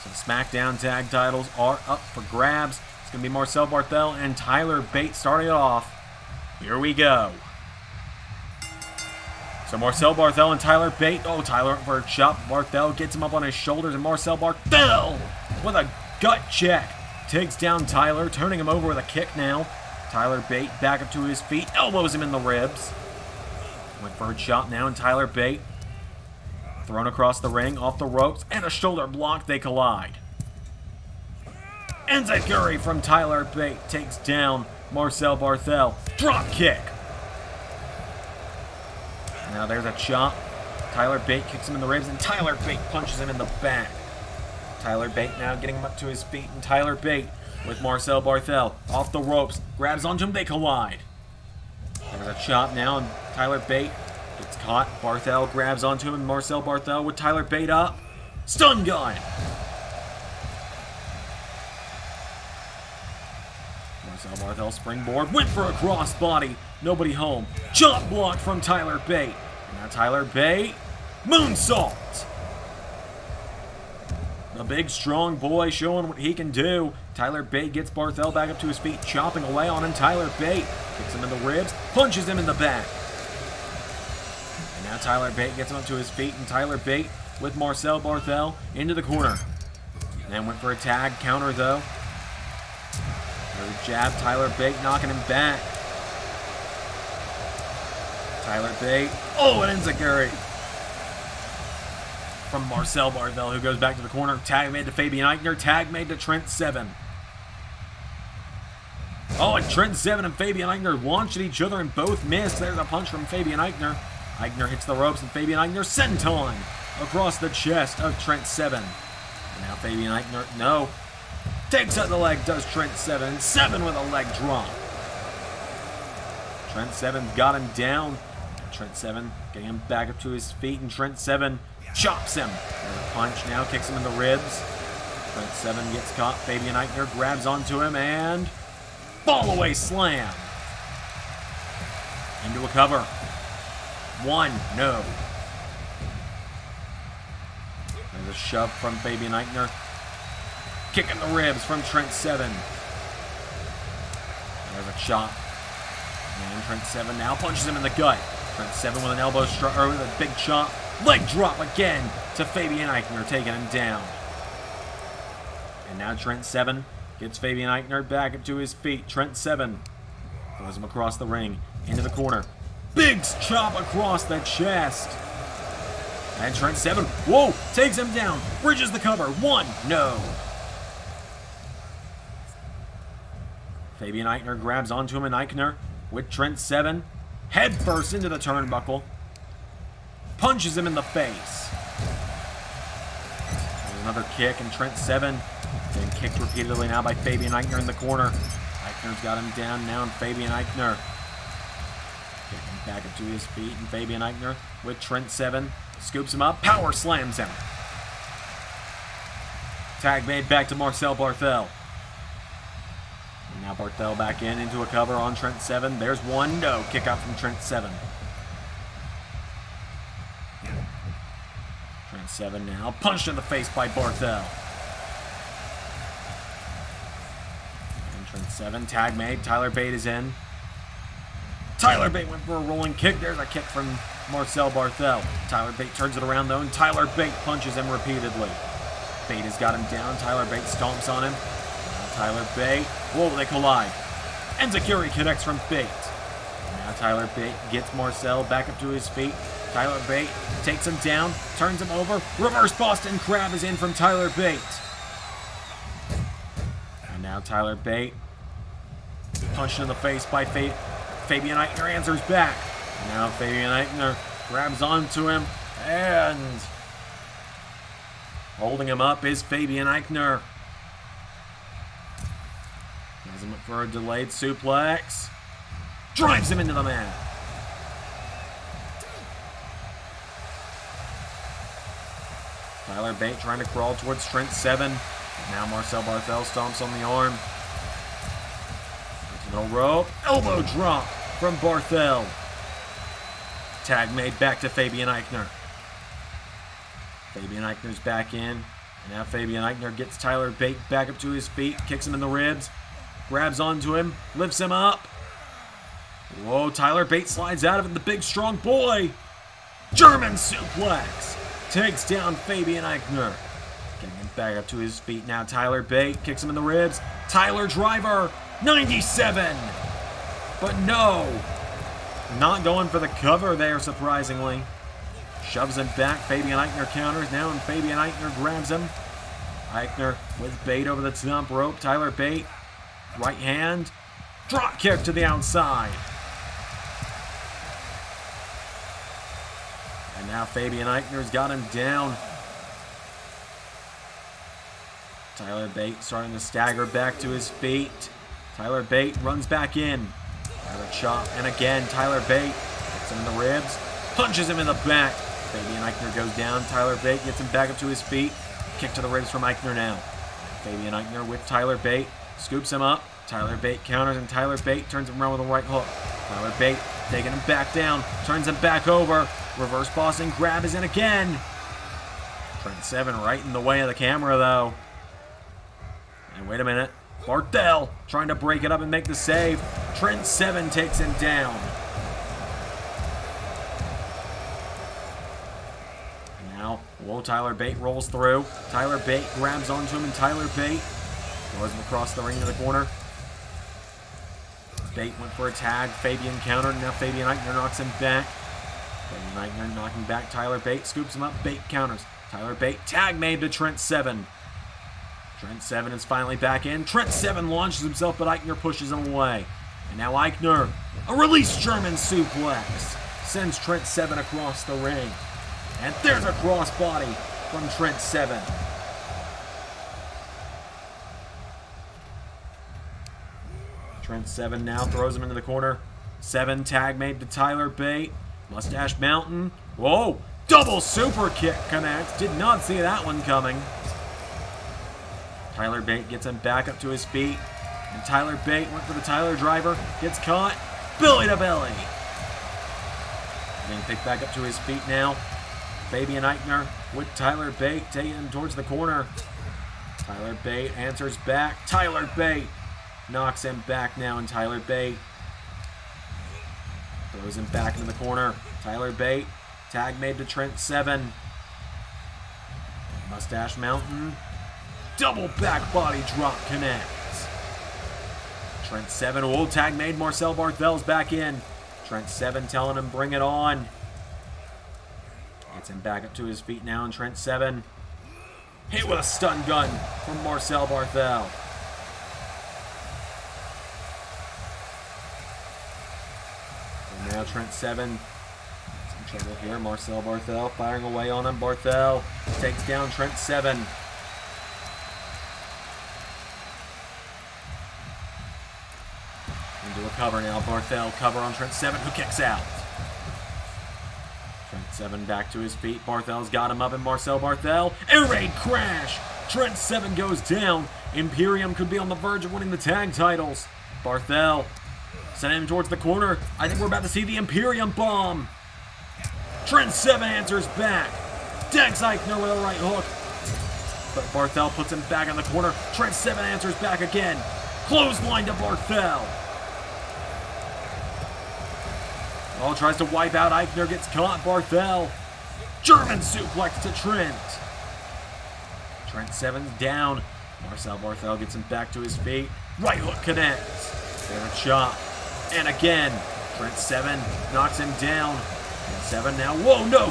So the SmackDown tag titles are up for grabs. It's going to be Marcel Barthel and Tyler Bate starting it off. Here we go. So Marcel Barthel and Tyler Bate. Oh, Tyler for a chop. Barthel gets him up on his shoulders, and Marcel Barthel with a gut check takes down Tyler, turning him over with a kick now. Tyler Bate back up to his feet, elbows him in the ribs. Went for a chop now, and Tyler Bate Thrown across the ring, off the ropes, and a shoulder block, they collide. Enziguri from Tyler Bate takes down Marcel Barthel. Drop kick. Now there's a chop. Tyler Bate kicks him in the ribs, and Tyler Bate punches him in the back. Tyler Bate now getting him up to his feet, and Tyler Bate with Marcel Barthel off the ropes, grabs onto him, they collide. There's a chop now, and Tyler Bate gets caught. Barthel grabs onto him, and Marcel Barthel with Tyler Bate up. Stun gun! Marcel Barthel springboard, went for a crossbody, nobody home. Chop block from Tyler Bate. And now Tyler Bate, moonsault! The big strong boy showing what he can do. Tyler Bate gets Barthel back up to his feet, chopping away on him. Tyler Bate kicks him in the ribs, punches him in the back. And now Tyler Bate gets him up to his feet, and Tyler Bate with Marcel Barthel into the corner. And went for a tag counter though. There's a jab, Tyler Bate knocking him back. Tyler Bate, oh, and enziguri from Marcel Barthel, who goes back to the corner. Tag made to Fabian Aichner. Tag made to Trent Seven. Oh, and Trent Seven and Fabian Aichner launched at each other and both missed. There's a punch from Fabian Aichner. Aichner hits the ropes, and Fabian Aichner senton across the chest of Trent Seven. And now Fabian Aichner, no. Takes out the leg, does Trent Seven. Seven with a leg drop. Trent Seven got him down. Trent Seven getting him back up to his feet, and Trent Seven chops him. And a punch now kicks him in the ribs. Trent Seven gets caught. Fabian Aichner grabs onto him and fall away slam. Into a cover. One, no. There's a shove from Fabian Aichner. Kick in the ribs from Trent Seven. There's a chop. And Trent Seven now punches him in the gut. Trent Seven with an elbow strike, or with a big chop. Leg drop again to Fabian Aichner, taking him down. And now Trent Seven gets Fabian Aichner back up to his feet. Trent Seven throws him across the ring, into the corner. Big chop across the chest. And Trent Seven, whoa, takes him down. Bridges the cover. One, no. Fabian Aichner grabs onto him, and Aichner with Trent Seven head first into the turnbuckle. Punches him in the face. There's another kick, and Trent Seven getting kicked repeatedly now by Fabian Aichner in the corner. Aichner's got him down now, and Fabian Aichner getting back up to his feet, and Fabian Aichner with Trent Seven scoops him up, power slams him. Tag made back to Marcel Barthel. And now Barthel back into a cover on Trent Seven. There's one, no. Kick out from Trent Seven. Trent Seven now punched in the face by Barthel. And Trent Seven, tag made. Tyler Bate is in. Tyler Bate went for a rolling kick. There's a kick from Marcel Barthel. Tyler Bate turns it around though, and Tyler Bate punches him repeatedly. Bate has got him down. Tyler Bate stomps on him. Tyler Bate, whoa, they collide. Enziguri connects from Bate. Now Tyler Bate gets Marcel back up to his feet. Tyler Bate takes him down, turns him over. Reverse Boston Crab is in from Tyler Bate. And now Tyler Bate, punched in the face by Fabian Aichner, answers back. And now Fabian Aichner grabs onto him, and holding him up is Fabian Aichner. Has him up for a delayed suplex. Drives him into the mat. Tyler Bate trying to crawl towards Trent Seven. Now Marcel Barthel stomps on the arm. Middle rope. Elbow drop from Barthel. Tag made back to Fabian Aichner. Fabian Eichner's back in. And now Fabian Aichner gets Tyler Bate back up to his feet. Kicks him in the ribs. Grabs onto him. Lifts him up. Whoa, Tyler Bate slides out of it. The big strong boy. German suplex. Takes down Fabian Aichner. Getting him back up to his feet now. Tyler Bate kicks him in the ribs. Tyler Driver. 97. But no. Not going for the cover there, surprisingly. shoves him back. Fabian Eichner counters now, and Fabian Eichner grabs him. Eichner with Bate over the top rope. Tyler Bate, right hand, drop kick to the outside. And now Fabian Eichner's got him down. Tyler Bate starting to stagger back to his feet. Tyler Bate runs back in. Another chop, and again Tyler Bate gets him in the ribs, punches him in the back. Fabian Eichner goes down. Tyler Bate gets him back up to his feet. Kick to the ribs from Eichner now. Fabian Eichner with Tyler Bate, scoops him up. Tyler Bate counters, and Tyler Bate turns him around with a right hook. Tyler Bate taking him back down, turns him back over. Reverse Boston grab is in again. Trent Seven right in the way of the camera though. And wait a minute. Barthel trying to break it up and make the save. Trent Seven takes him down. And now, Tyler Bate rolls through. Tyler Bate grabs onto him, and Tyler Bate throws him across the ring to the corner. Bate went for a tag. Fabian countered. Now Fabian Eichner knocks him back. Fabian Eichner knocking back Tyler Bate. Scoops him up. Bate counters. Tyler Bate tag made to Trent Seven. Trent Seven is finally back in. Trent Seven launches himself, but Eichner pushes him away. And now Eichner, a release German suplex, sends Trent Seven across the ring. And there's a crossbody from Trent Seven. Trent Seven now throws him into the corner. Seven tag made to Tyler Bate. Mustache Mountain. Whoa! Double super kick connects. Did not see that one coming. Tyler Bate gets him back up to his feet. And Tyler Bate went for the Tyler driver. Gets caught. Belly to belly. Being picked back up to his feet now. Fabian Eichner with Tyler Bate taking him towards the corner. Tyler Bate answers back. Tyler Bate knocks him back now, and Tyler Bate throws him back into the corner. Tyler Bate, tag made to Trent Seven. Mustache Mountain, double back body drop connects. Trent Seven, tag made. Marcel Barthel's back in. Trent Seven telling him bring it on. Gets him back up to his feet now, and Trent Seven hit with a stun gun from Marcel Barthel. And now Trent Seven, some trouble here. Marcel Barthel firing away on him. Barthel takes down Trent Seven. Into a cover now. Barthel cover on Trent Seven, who kicks out. Trent Seven back to his feet. Barthel's got him up, and Marcel Barthel, air raid crash. Trent Seven goes down. Imperium could be on the verge of winning the tag titles. Barthel sending him towards the corner. I think we're about to see the Imperium bomb. Trent Seven answers back. Dex Eichner with a right hook. But Barthel puts him back in the corner. Trent Seven answers back again. Clothesline to Barthel. Tries to wipe out Eichner, gets caught. Barthel, German suplex to Trent. Trent Seven's down. Marcel Barthel gets him back to his feet. Right hook connects. There a chop. And again, Trent Seven knocks him down. Trent Seven now,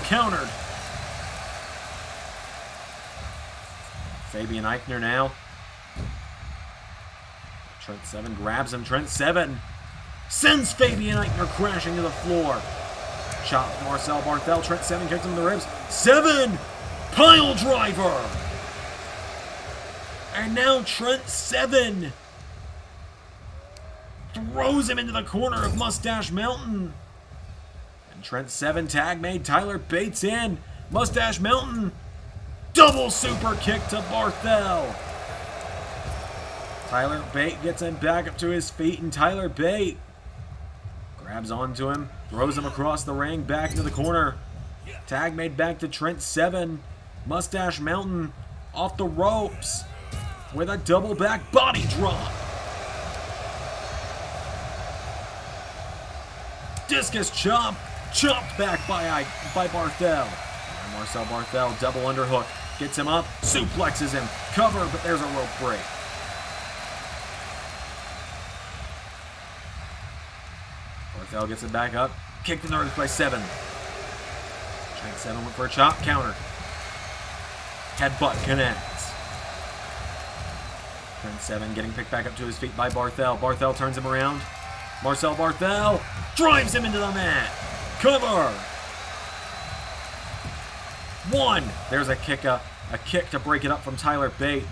countered. Fabian Eichner now. Trent Seven grabs him. Trent Seven sends Fabian Eichner crashing to the floor. Chop Marcel Barthel. Trent Seven kicks him in the ribs. Seven! Pile driver! And now Trent Seven throws him into the corner of Mustache Mountain. And Trent Seven tag made. Tyler Bates in. Mustache Mountain. Double super kick to Barthel. Tyler Bate gets him back up to his feet, and Tyler Bate grabs onto him, throws him across the ring, back into the corner. Tag made back to Trent Seven. Mustache Mountain off the ropes with a double back body drop. Discus chop, chopped back by Barthel. And Marcel Barthel, double underhook, gets him up, suplexes him, cover, but there's a rope break. Barthel gets it back up. Kicked in the ribs by Seven. Trent Seven went for a chop counter. Headbutt connects. Trent Seven getting picked back up to his feet by Barthel. Barthel turns him around. Marcel Barthel drives him into the mat. Cover. 1. There's a kick to break it up from Tyler Bate.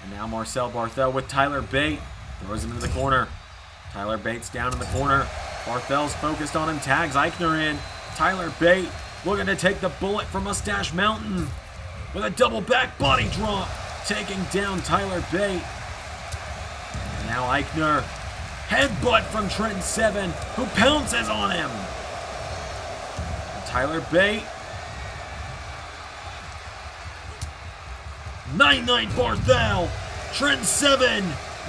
And now Marcel Barthel with Tyler Bate. Throws him into the corner. Tyler Bate's down in the corner. Barthel's focused on him. Tags Eichner in. Tyler Bate looking to take the bullet from Mustache Mountain with a double back body drop, taking down Tyler Bate. And now Eichner. Headbutt from Trent Seven, who pounces on him. And Tyler Bate. 9-9 Barthel. Trent Seven,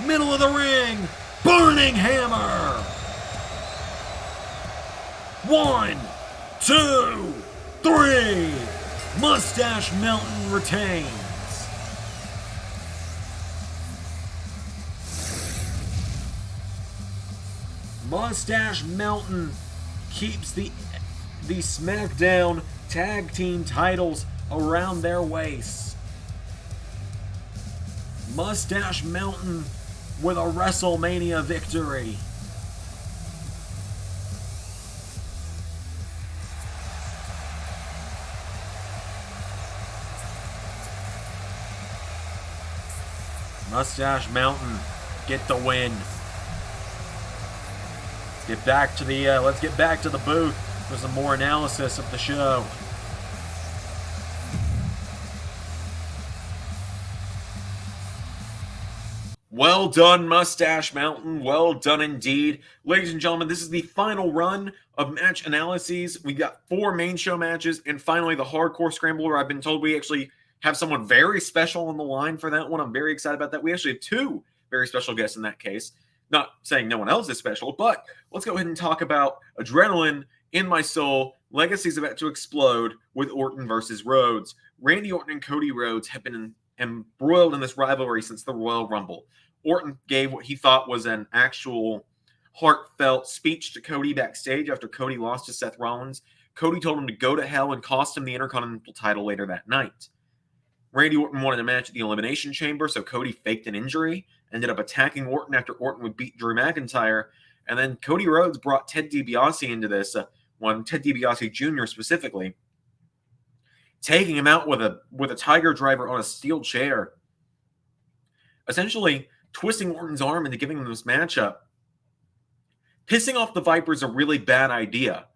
middle of the ring. Burning hammer. 1, 2, 3. Mustache Mountain retains. Mustache Mountain keeps the SmackDown Tag Team titles around their waists. Mustache Mountain with a WrestleMania victory. Mustache Mountain get the win. Let's get back to the booth for some more analysis of the show. Well done, Mustache Mountain. Well done indeed. Ladies and gentlemen, this is the final run of match analyses. We got 4 main show matches, and finally the Hardcore Scrambler. I've been told we actually have someone very special on the line for that one. I'm very excited about that. We actually have 2 very special guests in that case. Not saying no one else is special, but let's go ahead and talk about Adrenaline in My Soul. Legacy's about to explode with Orton versus Rhodes. Randy Orton and Cody Rhodes have been embroiled in this rivalry since the Royal Rumble. Orton gave what he thought was an actual heartfelt speech to Cody backstage after Cody lost to Seth Rollins. Cody told him to go to hell and cost him the Intercontinental title later that night. Randy Orton wanted a match at the Elimination Chamber, so Cody faked an injury, ended up attacking Orton after Orton would beat Drew McIntyre, and then Cody Rhodes brought Ted DiBiase into this, Ted DiBiase Jr. specifically, taking him out with a Tiger Driver on a steel chair, essentially twisting Orton's arm into giving him this matchup. Pissing off the Viper is a really bad idea.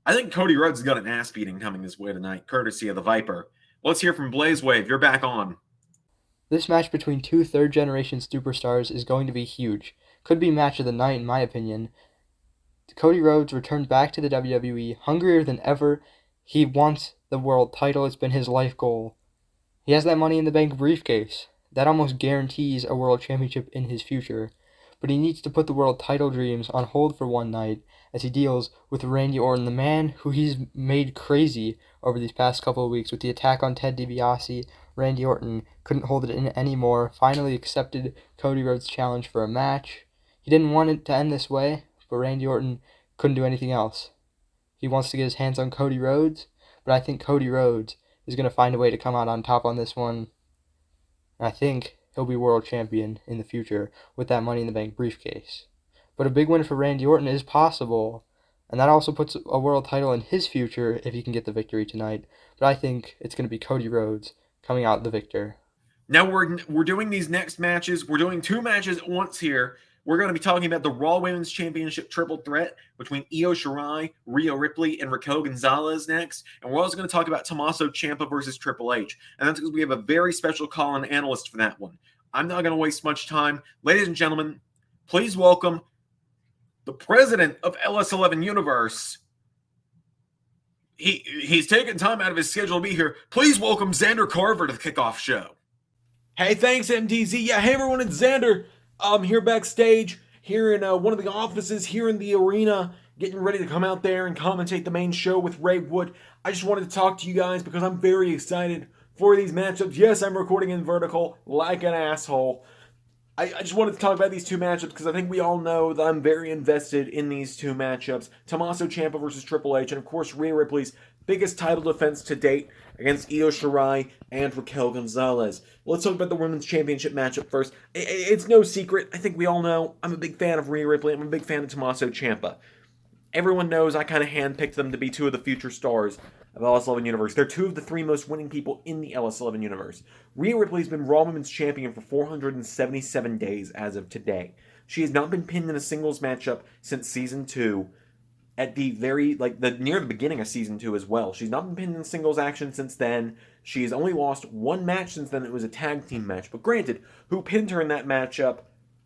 I think Cody Rhodes has got an ass beating coming this way tonight, courtesy of the Viper. Let's hear from Blaze Wave. You're back on. This match between 2 third-generation superstars is going to be huge. Could be match of the night, in my opinion. Cody Rhodes returned back to the WWE, hungrier than ever. He wants the world title. It's been his life goal. He has that Money in the Bank briefcase. That almost guarantees a world championship in his future. But he needs to put the world title dreams on hold for one night as he deals with Randy Orton, the man who he's made crazy over these past couple of weeks with the attack on Ted DiBiase. Randy Orton couldn't hold it in anymore, finally accepted Cody Rhodes' challenge for a match. He didn't want it to end this way, but Randy Orton couldn't do anything else. He wants to get his hands on Cody Rhodes, but I think Cody Rhodes is going to find a way to come out on top on this one. And I think he'll be world champion in the future with that Money in the Bank briefcase. But a big win for Randy Orton is possible, and that also puts a world title in his future if he can get the victory tonight. But I think it's going to be Cody Rhodes coming out the victor. Now we're doing these next matches. We're doing 2 matches at once here. We're going to be talking about the Raw Women's Championship triple threat between Io Shirai, Rio Ripley, and Raquel Gonzalez next. And we're also going to talk about Tommaso Ciampa versus Triple H. And that's because we have a very special call-in analyst for that one. I'm not going to waste much time. Ladies and gentlemen, please welcome the president of LS11 Universe. He's taken time out of his schedule to be here. Please welcome Zander Carver to the Kickoff Show. Hey, thanks, MTZ. Yeah, hey, everyone, it's Zander. I'm here backstage, here in one of the offices, here in the arena, getting ready to come out there and commentate the main show with Ray Wood. I just wanted to talk to you guys because I'm very excited for these matchups. Yes, I'm recording in vertical like an asshole. I just wanted to talk about these 2 matchups because I think we all know that I'm very invested in these 2 matchups. Tommaso Ciampa versus Triple H, and of course Rhea Ripley's biggest title defense to date against Io Shirai and Raquel Gonzalez. Let's talk about the Women's Championship matchup first. It's no secret. I think we all know I'm a big fan of Rhea Ripley. I'm a big fan of Tommaso Ciampa. Everyone knows I kind of handpicked them to be two of the future stars of LS11 Universe. They're two of the three most winning people in the LS11 Universe. Rhea Ripley's been Raw Women's Champion for 477 days as of today. She has not been pinned in a singles matchup since Season 2, at the very, near the beginning of Season 2 as well. She's not been pinned in singles action since then. She's only lost one match since then. It was a tag team match. But granted, who pinned her in that matchup?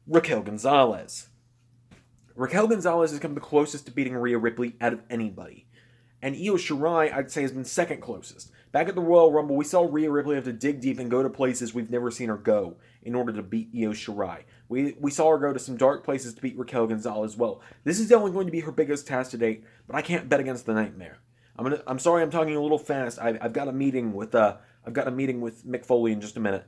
Raquel Gonzalez. Raquel Gonzalez has come the closest to beating Rhea Ripley out of anybody. And Io Shirai, I'd say, has been second closest. Back at the Royal Rumble, we saw Rhea Ripley have to dig deep and go to places we've never seen her go in order to beat Io Shirai. We saw her go to some dark places to beat Raquel Gonzalez as well. This is only going to be her biggest task to date, but I can't bet against the Nightmare. I'm sorry I'm talking a little fast. I've got a meeting with Mick Foley in just a minute.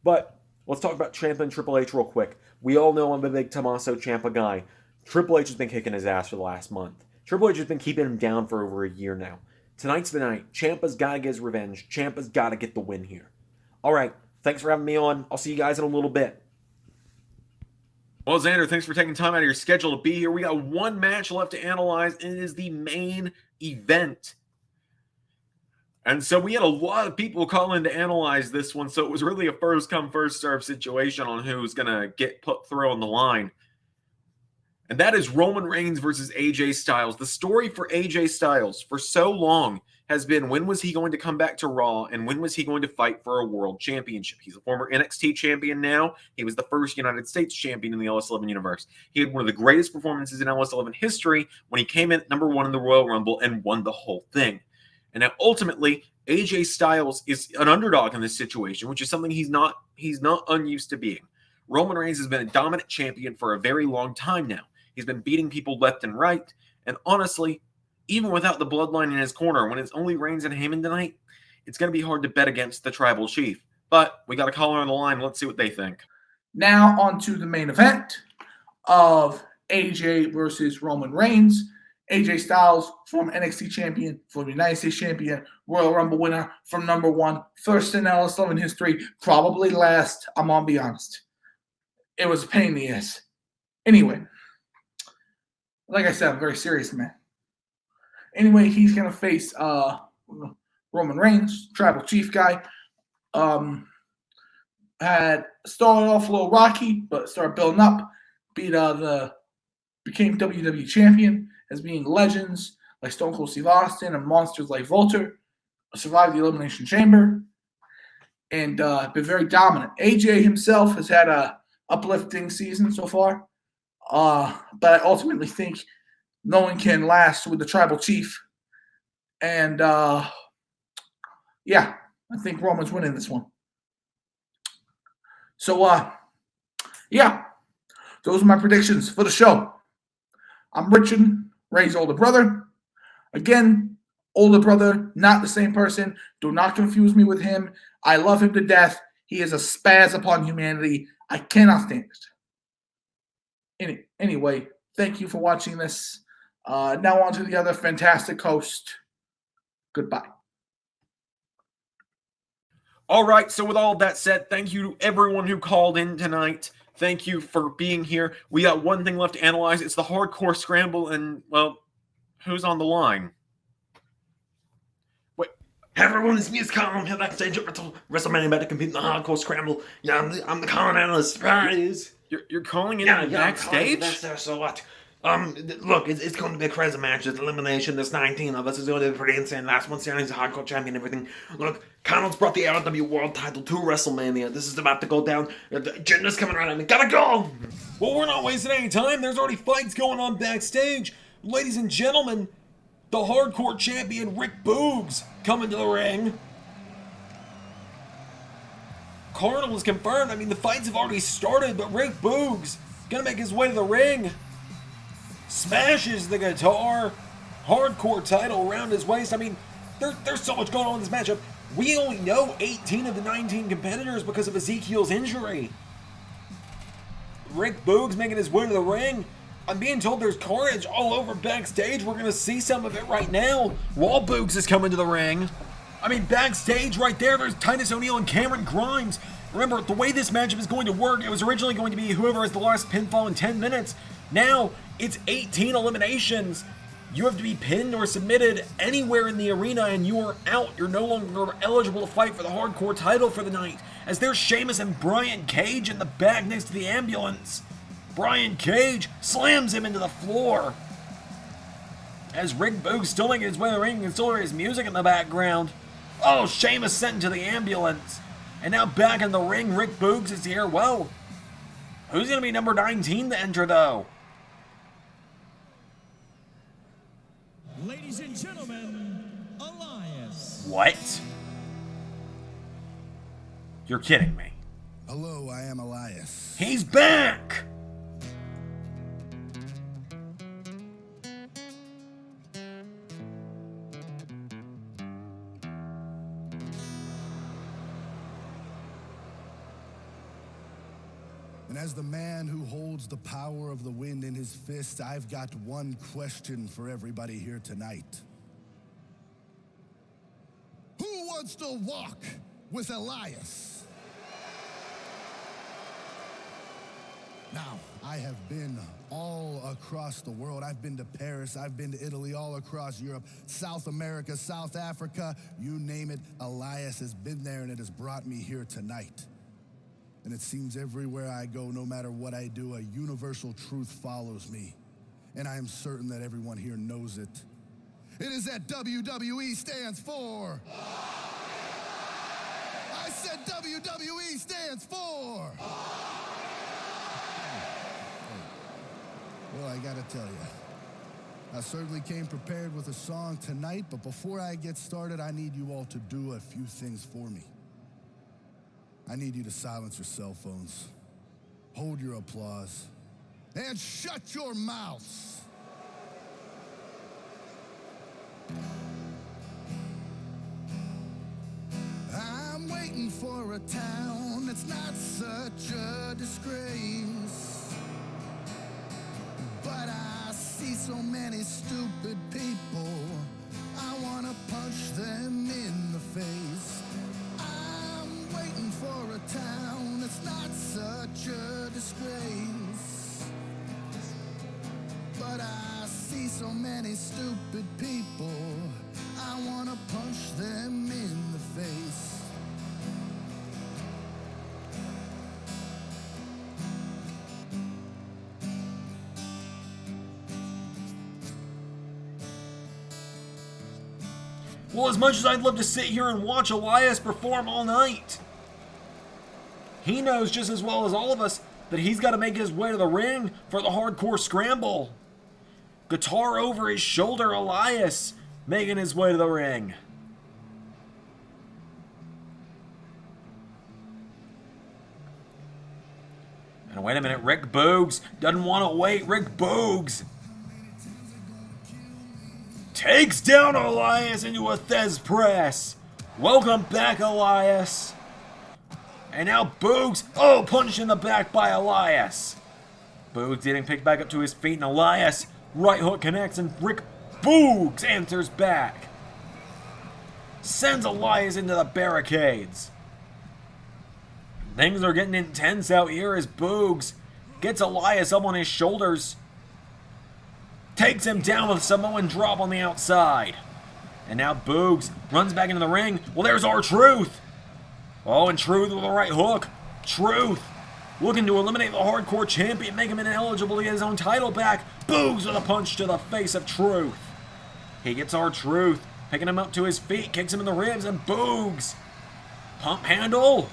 But let's talk about Ciampa and Triple H real quick. We all know I'm a big Tommaso Ciampa guy. Triple H has been kicking his ass for the last month. Triple H has been keeping him down for over a year now. Tonight's the night. Ciampa's got to get his revenge. Ciampa's got to get the win here. All right. Thanks for having me on. I'll see you guys in a little bit. Well, Xander, thanks for taking time out of your schedule to be here. We got one match left to analyze, and it is the main event. And so we had a lot of people call in to analyze this one, so it was really a first-come, first-served situation on who's going to get put through on the line. And that is Roman Reigns versus AJ Styles. The story for AJ Styles for so long has been, when was he going to come back to Raw, and when was he going to fight for a world championship? He's a former NXT champion now. He was the first United States champion in the LS11 Universe. He had one of the greatest performances in LS11 history when he came in at number 1 in the Royal Rumble and won the whole thing. And now ultimately, AJ Styles is an underdog in this situation, which is something he's not unused to being. Roman Reigns has been a dominant champion for a very long time now. He's been beating people left and right. And honestly, even without the bloodline in his corner, when it's only Reigns and Heyman tonight, it's going to be hard to bet against the tribal chief. But we got a caller on the line. Let's see what they think. Now on to the main event of AJ versus Roman Reigns. AJ Styles, former NXT champion, former United States champion, Royal Rumble winner from number 1, first in LS11 history, probably last. I'm going to be honest. It was a pain in the ass. Anyway, like I said, I'm a very serious man. Anyway, he's going to face Roman Reigns, tribal chief guy. Had started off a little rocky, but started building up. Became WWE champion as being legends like Stone Cold Steve Austin and monsters like Volter. Survived the Elimination Chamber and been very dominant. AJ himself has had a uplifting season so far, but I ultimately think no one can last with the tribal chief. And yeah, I think Roman's winning this one. So yeah, those are my predictions for the show. I'm Richard, Ray's older brother. Again, older brother, not the same person. Do not confuse me with him. I love him to death. He is a spaz upon humanity. I cannot stand it. Anyway, thank you for watching this. Now on to the other fantastic host. Goodbye. All right, so with all of that said, thank you to everyone who called in tonight. Thank you for being here. We got one thing left to analyze. It's the Hardcore Scramble, and, well, who's on the line? Wait, hey everyone, it's me, it's Colin, here backstage at WrestleMania about to compete in the Hardcore Scramble. Yeah, I'm the Colin analyst. Surprise! You're calling in Yeah, backstage? backstage, so what? Look, it's going to be a crazy match. There's elimination. There's 19 of us. It's going to be pretty insane. Last one standing is a hardcore champion and everything. Look, Connell's brought the RW World title to WrestleMania. This is about to go down. The agenda's coming around and gotta go! Well, we're not wasting any time. There's already fights going on backstage. Ladies and gentlemen, the hardcore champion Rick Boogs coming to the ring. Carnival is confirmed. I mean, the fights have already started, but Rick Boogs gonna make his way to the ring. Smashes the guitar, hardcore title around his waist. I mean, there's so much going on in this matchup. We only know 18 of the 19 competitors because of Ezekiel's injury. Rick Boogs making his way to the ring. I'm being told there's carnage all over backstage. We're going to see some of it right now. While Boogs is coming to the ring. I mean, backstage right there's Titus O'Neil and Cameron Grimes. Remember, the way this matchup is going to work, it was originally going to be whoever has the last pinfall in 10 minutes. Now, it's 18 eliminations. You have to be pinned or submitted anywhere in the arena and you are out. You're no longer eligible to fight for the hardcore title for the night. As there's Sheamus and Brian Cage in the back next to the ambulance. Brian Cage slams him into the floor. As Rick Boogs still making his way to the ring and still hears music in the background. Oh, Sheamus sent into the ambulance. And now back in the ring, Rick Boogs is here. Whoa. Who's going to be number 19 to enter, though? Ladies and gentlemen, Elias. What? You're kidding me. Hello, I am Elias. He's back! And as the man who holds the power of the wind in his fist, I've got one question for everybody here tonight. Who wants to walk with Elias? Now, I have been all across the world. I've been to Paris, I've been to Italy, all across Europe, South America, South Africa, you name it. Elias has been there and it has brought me here tonight. And it seems everywhere I go, no matter what I do, a universal truth follows me. And I am certain that everyone here knows it. It is that WWE stands for. I said WWE stands for. Well, I gotta tell you, I certainly came prepared with a song tonight, but before I get started, I need you all to do a few things for me. I need you to silence your cell phones, hold your applause, and shut your mouths. I'm waiting for a town that's not such a disgrace, but I see so many stupid people, I wanna punch them in the face. Waiting for a town that's not such a disgrace, but I see so many stupid people, I wanna punch them in the face. Well, as much as I'd love to sit here and watch Elias perform all night, he knows just as well as all of us that he's got to make his way to the ring for the hardcore scramble. Guitar over his shoulder, Elias making his way to the ring. And wait a minute, Rick Boogs doesn't want to wait. Rick Boogs takes down Elias into a Thez press. Welcome back, Elias. And now Boogs, punched in the back by Elias. Boogs getting picked back up to his feet, and Elias, right hook connects, and Rick Boogs answers back. Sends Elias into the barricades. Things are getting intense out here as Boogs gets Elias up on his shoulders. Takes him down with a Samoan drop on the outside. And now Boogs runs back into the ring. Well, there's R-Truth. Oh, and Truth with a right hook. Truth looking to eliminate the hardcore champion, make him ineligible to get his own title back. Boogs with a punch to the face of Truth. He gets R-Truth, picking him up to his feet, kicks him in the ribs, and Boogs. Pump handle.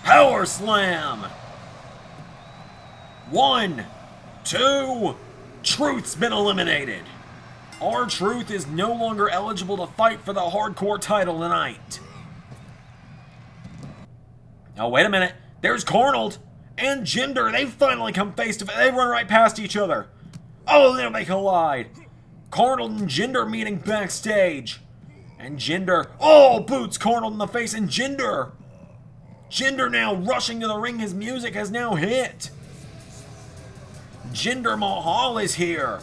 Power slam. 1, 2. Truth's been eliminated. R-Truth is no longer eligible to fight for the hardcore title tonight. Now, wait a minute. There's Cornold and Jinder. They've finally come face to face. They run right past each other. Oh, there they collide. Cornold and Jinder meeting backstage. And Jinder, boots Cornold in the face. And Jinder now rushing to the ring. His music has now hit. Jinder Mahal is here.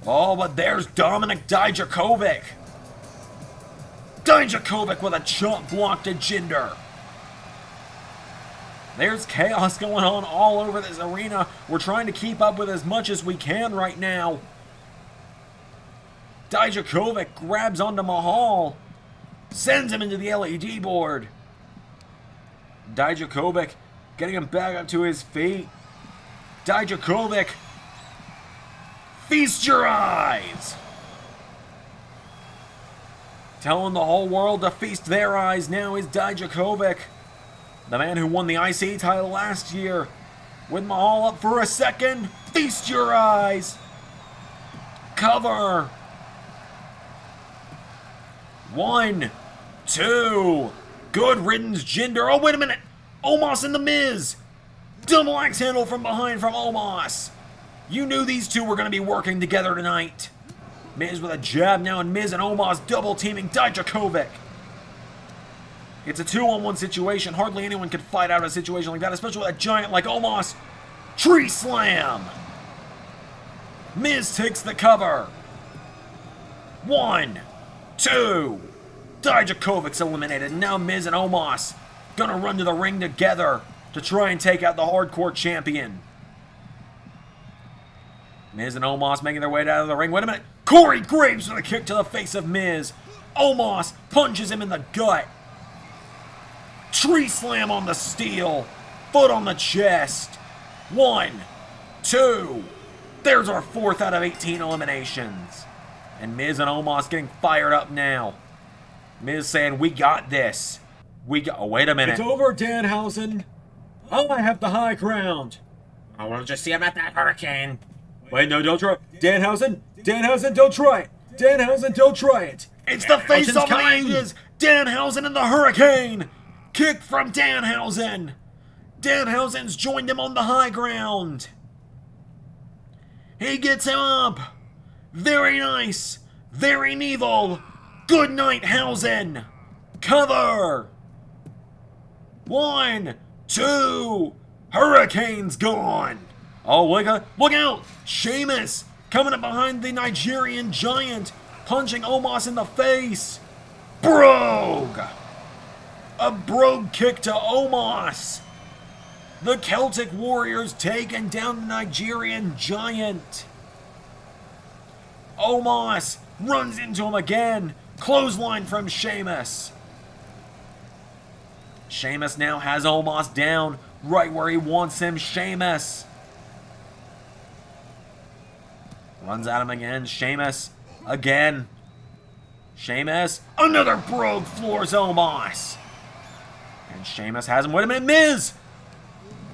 Oh, but there's Dominik Dijakovic. Dijakovic with a chop block to Jinder. There's chaos going on all over this arena. We're trying to keep up with as much as we can right now. Dijakovic grabs onto Mahal. Sends him into the LED board. Dijakovic getting him back up to his feet. Dijakovic. Feast your eyes. Telling the whole world to feast their eyes now is Dijakovic. The man who won the IC title last year. With Mahal up for a second. Feast your eyes. Cover. 1, 2. Good riddance, Jinder. Oh, wait a minute. Omos and The Miz. Double axe handle from behind from Omos. You knew these two were going to be working together tonight. Miz with a jab now, and Miz and Omos double teaming Dijakovic. It's a 2-on-1 situation. Hardly anyone could fight out a situation like that, especially with a giant like Omos. Tree slam. Miz takes the cover. 1, 2. Dijakovic's eliminated. Now Miz and Omos gonna run to the ring together to try and take out the Hardcore Champion. Miz and Omos making their way down to the ring. Wait a minute. Corey Graves with a kick to the face of Miz. Omos punches him in the gut. Tree slam on the steel. Foot on the chest. 1, 2. There's our 4th out of 18 eliminations. And Miz and Omos getting fired up now. Miz saying, we got this. Oh, wait a minute. It's over, Danhausen. I have the high ground. I want to just see him at that hurricane. Wait, no, don't try. Danhausen, don't try it. Danhausen, don't try it. It's the face of the ages. Danhausen and the Hurricane. Kick from Danhausen. Danhausen's joined him on the high ground. He gets him up. Very nice. Very evil. Good night, Hausen. Cover. 1, 2. Hurricane's gone. Oh, look out. Sheamus coming up behind the Nigerian Giant. Punching Omos in the face. Brogue. A brogue kick to Omos. The Celtic Warriors taking down the Nigerian Giant. Omos runs into him again. Clothesline from Sheamus. Sheamus now has Omos down right where he wants him. Sheamus runs at him again. Sheamus again. Sheamus. Another brogue floors Omos. And Sheamus has him. Wait a minute. Miz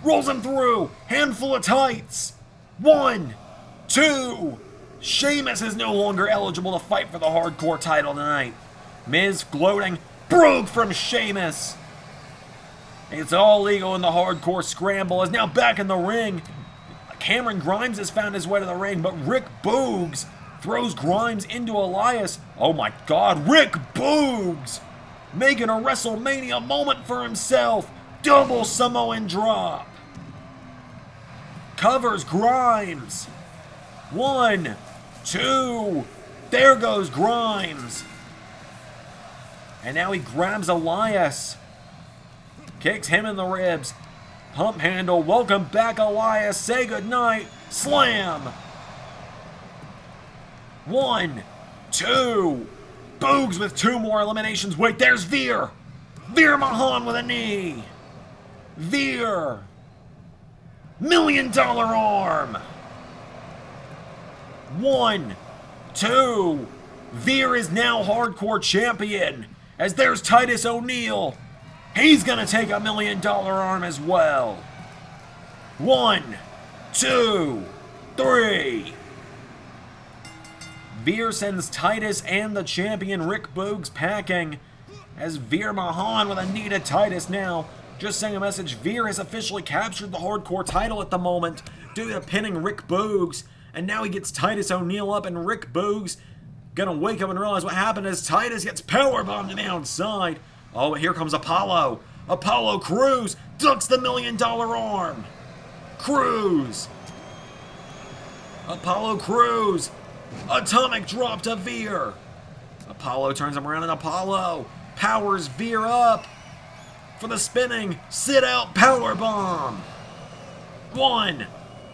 rolls him through. Handful of tights. 1, 2. Sheamus is no longer eligible to fight for the Hardcore title tonight. Miz gloating. Brogue from Sheamus. It's all legal in the Hardcore Scramble. Is now back in the ring. Cameron Grimes has found his way to the ring, but Rick Boogs throws Grimes into Elias. Oh my God, Rick Boogs making a WrestleMania moment for himself. Double Samoan drop. Covers Grimes. 1, 2. There goes Grimes. And now he grabs Elias. Kicks him in the ribs. Pump handle. Welcome back, Elias. Say goodnight. Slam. 1, 2. Boogs with 2 more eliminations. Wait, there's Veer. Veer Mahan with a knee. Veer. $1 million arm. 1, 2. Veer is now Hardcore Champion. As there's Titus O'Neil. He's gonna take $1 million arm as well. 1, 2, 3. Veer sends Titus and the champion Rick Boogs packing. As Veer Mahan with a knee to Titus now. Just saying a message, Veer has officially captured the Hardcore title at the moment due to pinning Rick Boogs. And now he gets Titus O'Neil up, and Rick Boogs gonna wake up and realize what happened as Titus gets powerbombed to the outside. Oh, here comes Apollo. Apollo Crews ducks the $1 million arm. Crews Apollo Crews. Atomic drop to Veer. Apollo turns him around and Apollo powers Veer up for the spinning sit out power bomb. 1,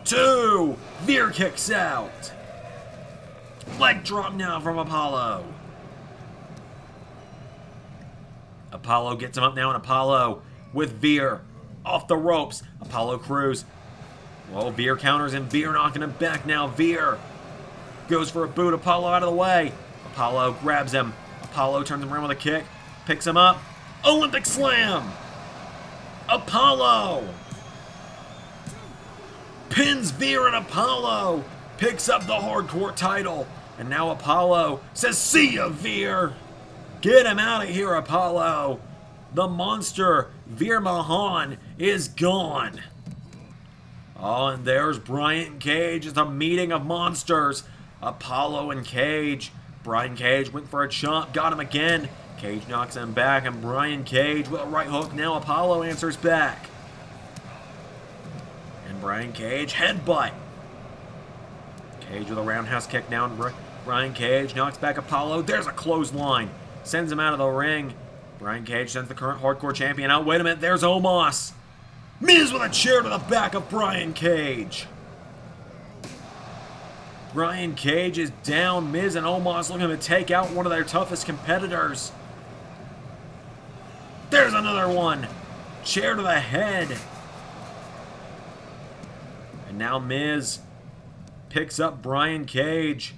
2, Veer kicks out. Leg drop now from Apollo. Apollo gets him up now, and Apollo with Veer off the ropes. Apollo Crews. Well, Veer counters and Veer knocking him back now. Veer goes for a boot. Apollo out of the way. Apollo grabs him. Apollo turns him around with a kick. Picks him up. Olympic slam. Apollo pins Veer, and Apollo picks up the hardcore title. And now Apollo says, "See ya, Veer." Get him out of here, Apollo. The monster, Veer Mahan, is gone. Oh, and there's Brian Cage. It's a meeting of monsters. Apollo and Cage. Brian Cage went for a chop, got him again. Cage knocks him back, and Brian Cage with a right hook. Now Apollo answers back. And Brian Cage headbutt. Cage with a roundhouse kick down. Brian Cage knocks back Apollo. There's a clothesline. Sends him out of the ring. Brian Cage sends the current hardcore champion out. Wait a minute, there's Omos. Miz with a chair to the back of Brian Cage. Brian Cage is down. Miz and Omos looking to take out one of their toughest competitors. There's another one. Chair to the head. And now Miz picks up Brian Cage.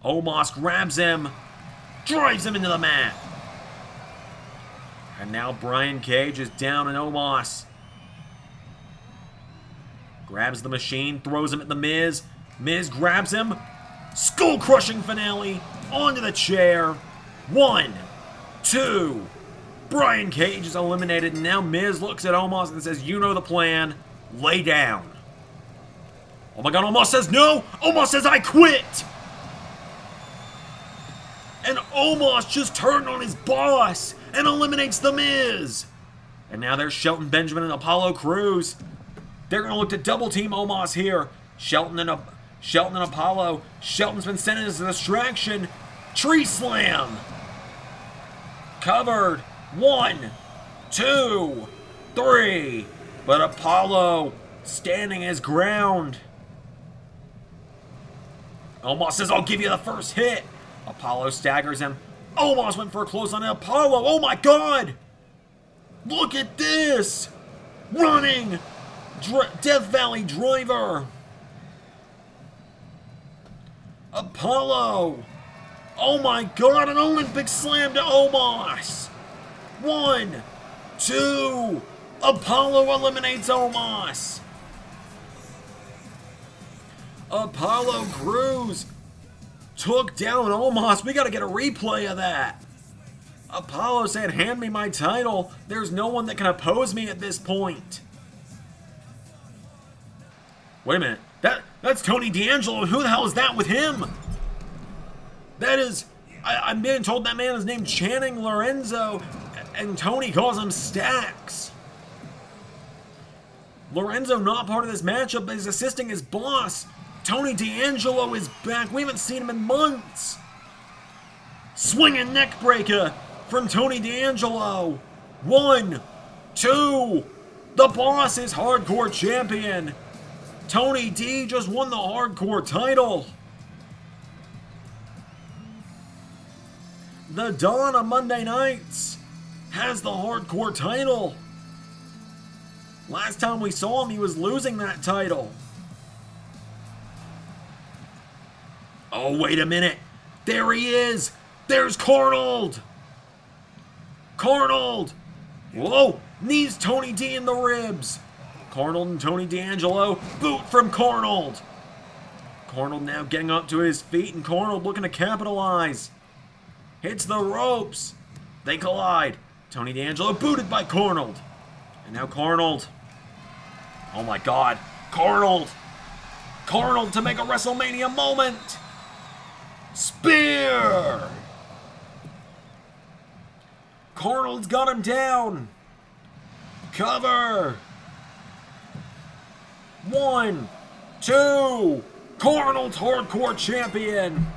Omos grabs him. Drives him into the mat. And now Brian Cage is down, and Omos grabs the machine, throws him at the Miz. Miz grabs him. Skull-crushing finale onto the chair. 1, 2. Brian Cage is eliminated, and now Miz looks at Omos and says, "You know the plan. Lay down." Oh my God, Omos says no. Omos says, "I quit." And Omos just turned on his boss and eliminates the Miz. And now there's Shelton Benjamin and Apollo Crews. They're going to look to double team Omos here. Shelton and Apollo. Shelton's been sent as a distraction. Tree slam. Covered. 1, 2, 3. But Apollo standing his ground. Omos says, "I'll give you the first hit." Apollo staggers him. Omos went for a clothesline on Apollo. Oh my God! Look at this! Running! Death Valley Driver! Apollo! Oh my God, an Olympic slam to Omos! 1, 2, Apollo eliminates Omos! Apollo Crews took down Omos. We gotta get a replay of that. Apollo said, "Hand me my title. There's no one that can oppose me at this point." Wait a minute. That's Tony D'Angelo. Who the hell is that with him? That is... I'm being told that man is named Channing Lorenzo, and Tony calls him Stacks. Lorenzo not part of this matchup, but he's assisting his boss. Tony D'Angelo is back. We haven't seen him in months. Swinging neck breaker from Tony D'Angelo. 1, 2. The boss is hardcore champion. Tony D just won the hardcore title. The Dawn of Monday Nights has the hardcore title. Last time we saw him, he was losing that title. Oh, wait a minute. There he is. There's Carnold. Carnold. Whoa. Knees Tony D in the ribs. Carnold and Tony D'Angelo. Boot from Carnold. Carnold now getting up to his feet, and Carnold looking to capitalize. Hits the ropes. They collide. Tony D'Angelo booted by Carnold. And now Carnold. Oh my God. Carnold. Carnold to make a WrestleMania moment. Spear. Carnold's got him down. Cover. 1, 2. Arnold's Hardcore Champion.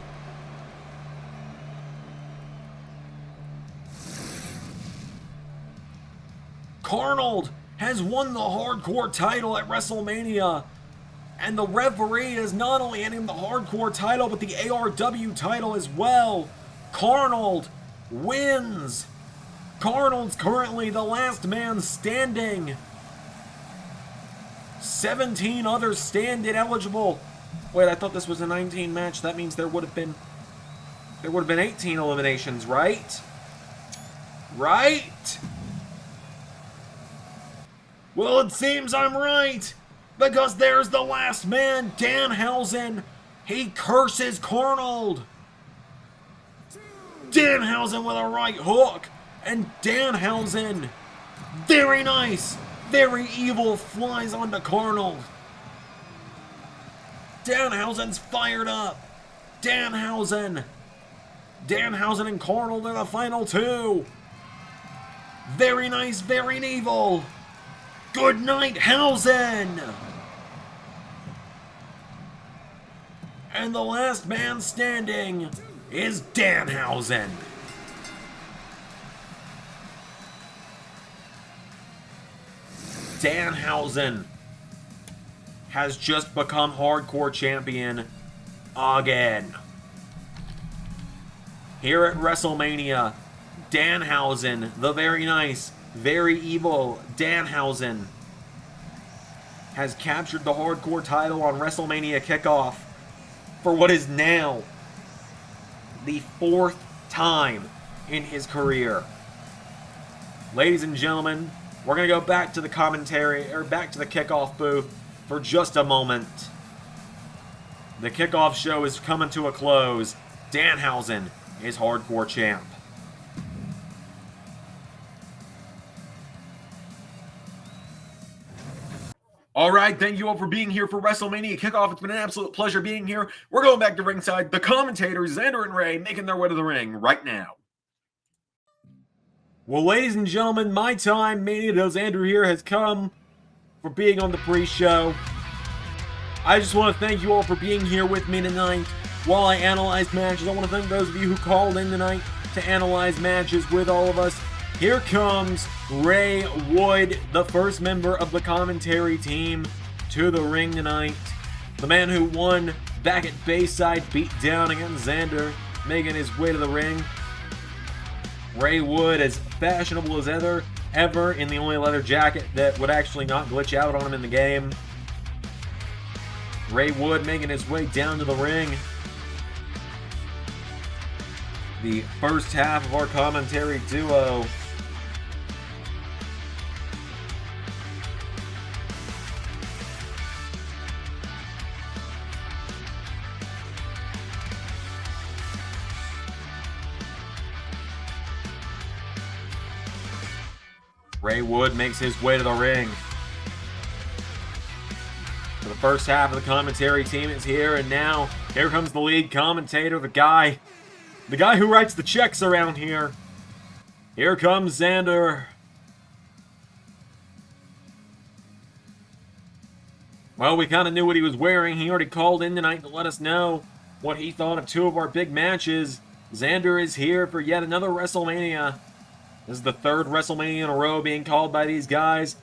Arnold has won the Hardcore title at WrestleMania. And the referee has not only handed him the Hardcore title, but the ARW title as well. Arnold wins. Arnold's currently the last man standing. 17 others stand eligible. Wait, I thought this was a 19 match. That means there would have been 18 eliminations, right? Right? Well, it seems I'm right, because there's the last man, Danhausen. He curses Arnold. Danhausen with a right hook, and Danhausen, very nice, very evil, flies onto Arnold. Danhausen's fired up. Danhausen and Arnold are the final two. Very nice, very evil. Good night, Hausen! And the last man standing is Danhausen. Danhausen has just become Hardcore Champion again. Here at WrestleMania, Danhausen, the very nice, very evil Danhausen, has captured the Hardcore title on WrestleMania Kickoff for what is now the 4th time in his career. Ladies and gentlemen, we're going to go back to the commentary, or back to the kickoff booth for just a moment. The kickoff show is coming to a close. Danhausen is Hardcore Champ. All right, thank you all for being here for WrestleMania Kickoff. It's been an absolute pleasure being here. We're going back to ringside. The commentators, Zander and Ray, making their way to the ring right now. Well, ladies and gentlemen, my time, Mania Del Zander here, has come for being on the pre-show. I just want to thank you all for being here with me tonight while I analyze matches. I want to thank those of you who called in tonight to analyze matches with all of us. Here comes Ray Wood, the first member of the commentary team, to the ring tonight. The man who won back at Bayside beat down against Zander, making his way to the ring. Ray Wood, as fashionable as ever in the only leather jacket that would actually not glitch out on him in the game. Ray Wood making his way down to the ring. The first half of our commentary duo. Ray Wood makes his way to the ring. For the first half of the commentary team is here, and now here comes the lead commentator, the guy who writes the checks around here. Here comes Zander. Well, we kind of knew what he was wearing. He already called in tonight to let us know what he thought of two of our big matches. Zander is here for yet another WrestleMania. This is the third WrestleMania in a row being called by these guys.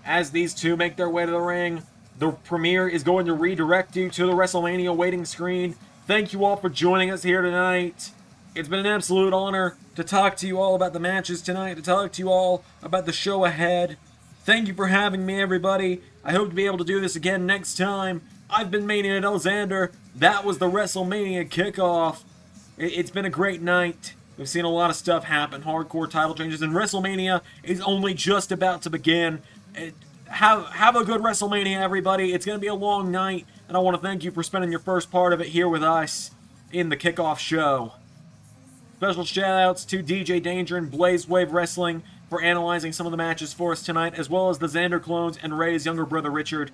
As these two make their way to the ring, the premiere is going to redirect you to the WrestleMania waiting screen. Thank you all for joining us here tonight. It's been an absolute honor to talk to you all about the matches tonight, to talk to you all about the show ahead. Thank you for having me, everybody. I hope to be able to do this again next time. I've been Mania Del Zander. That was the WrestleMania Kickoff. It's been a great night. We've seen a lot of stuff happen, hardcore title changes, and WrestleMania is only just about to begin. Have a good WrestleMania, everybody. It's going to be a long night, and I want to thank you for spending your first part of it here with us in the Kickoff show. Special shout-outs to DJ Danger and Blaze Wave Wrestling for analyzing some of the matches for us tonight, as well as the Zander clones and Ray's younger brother, Richard.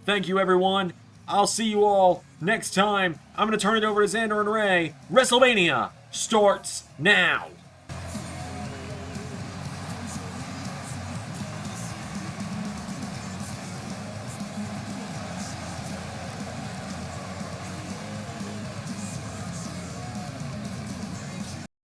Thank you, everyone. I'll see you all next time. I'm going to turn it over to Zander and Ray. WrestleMania starts now.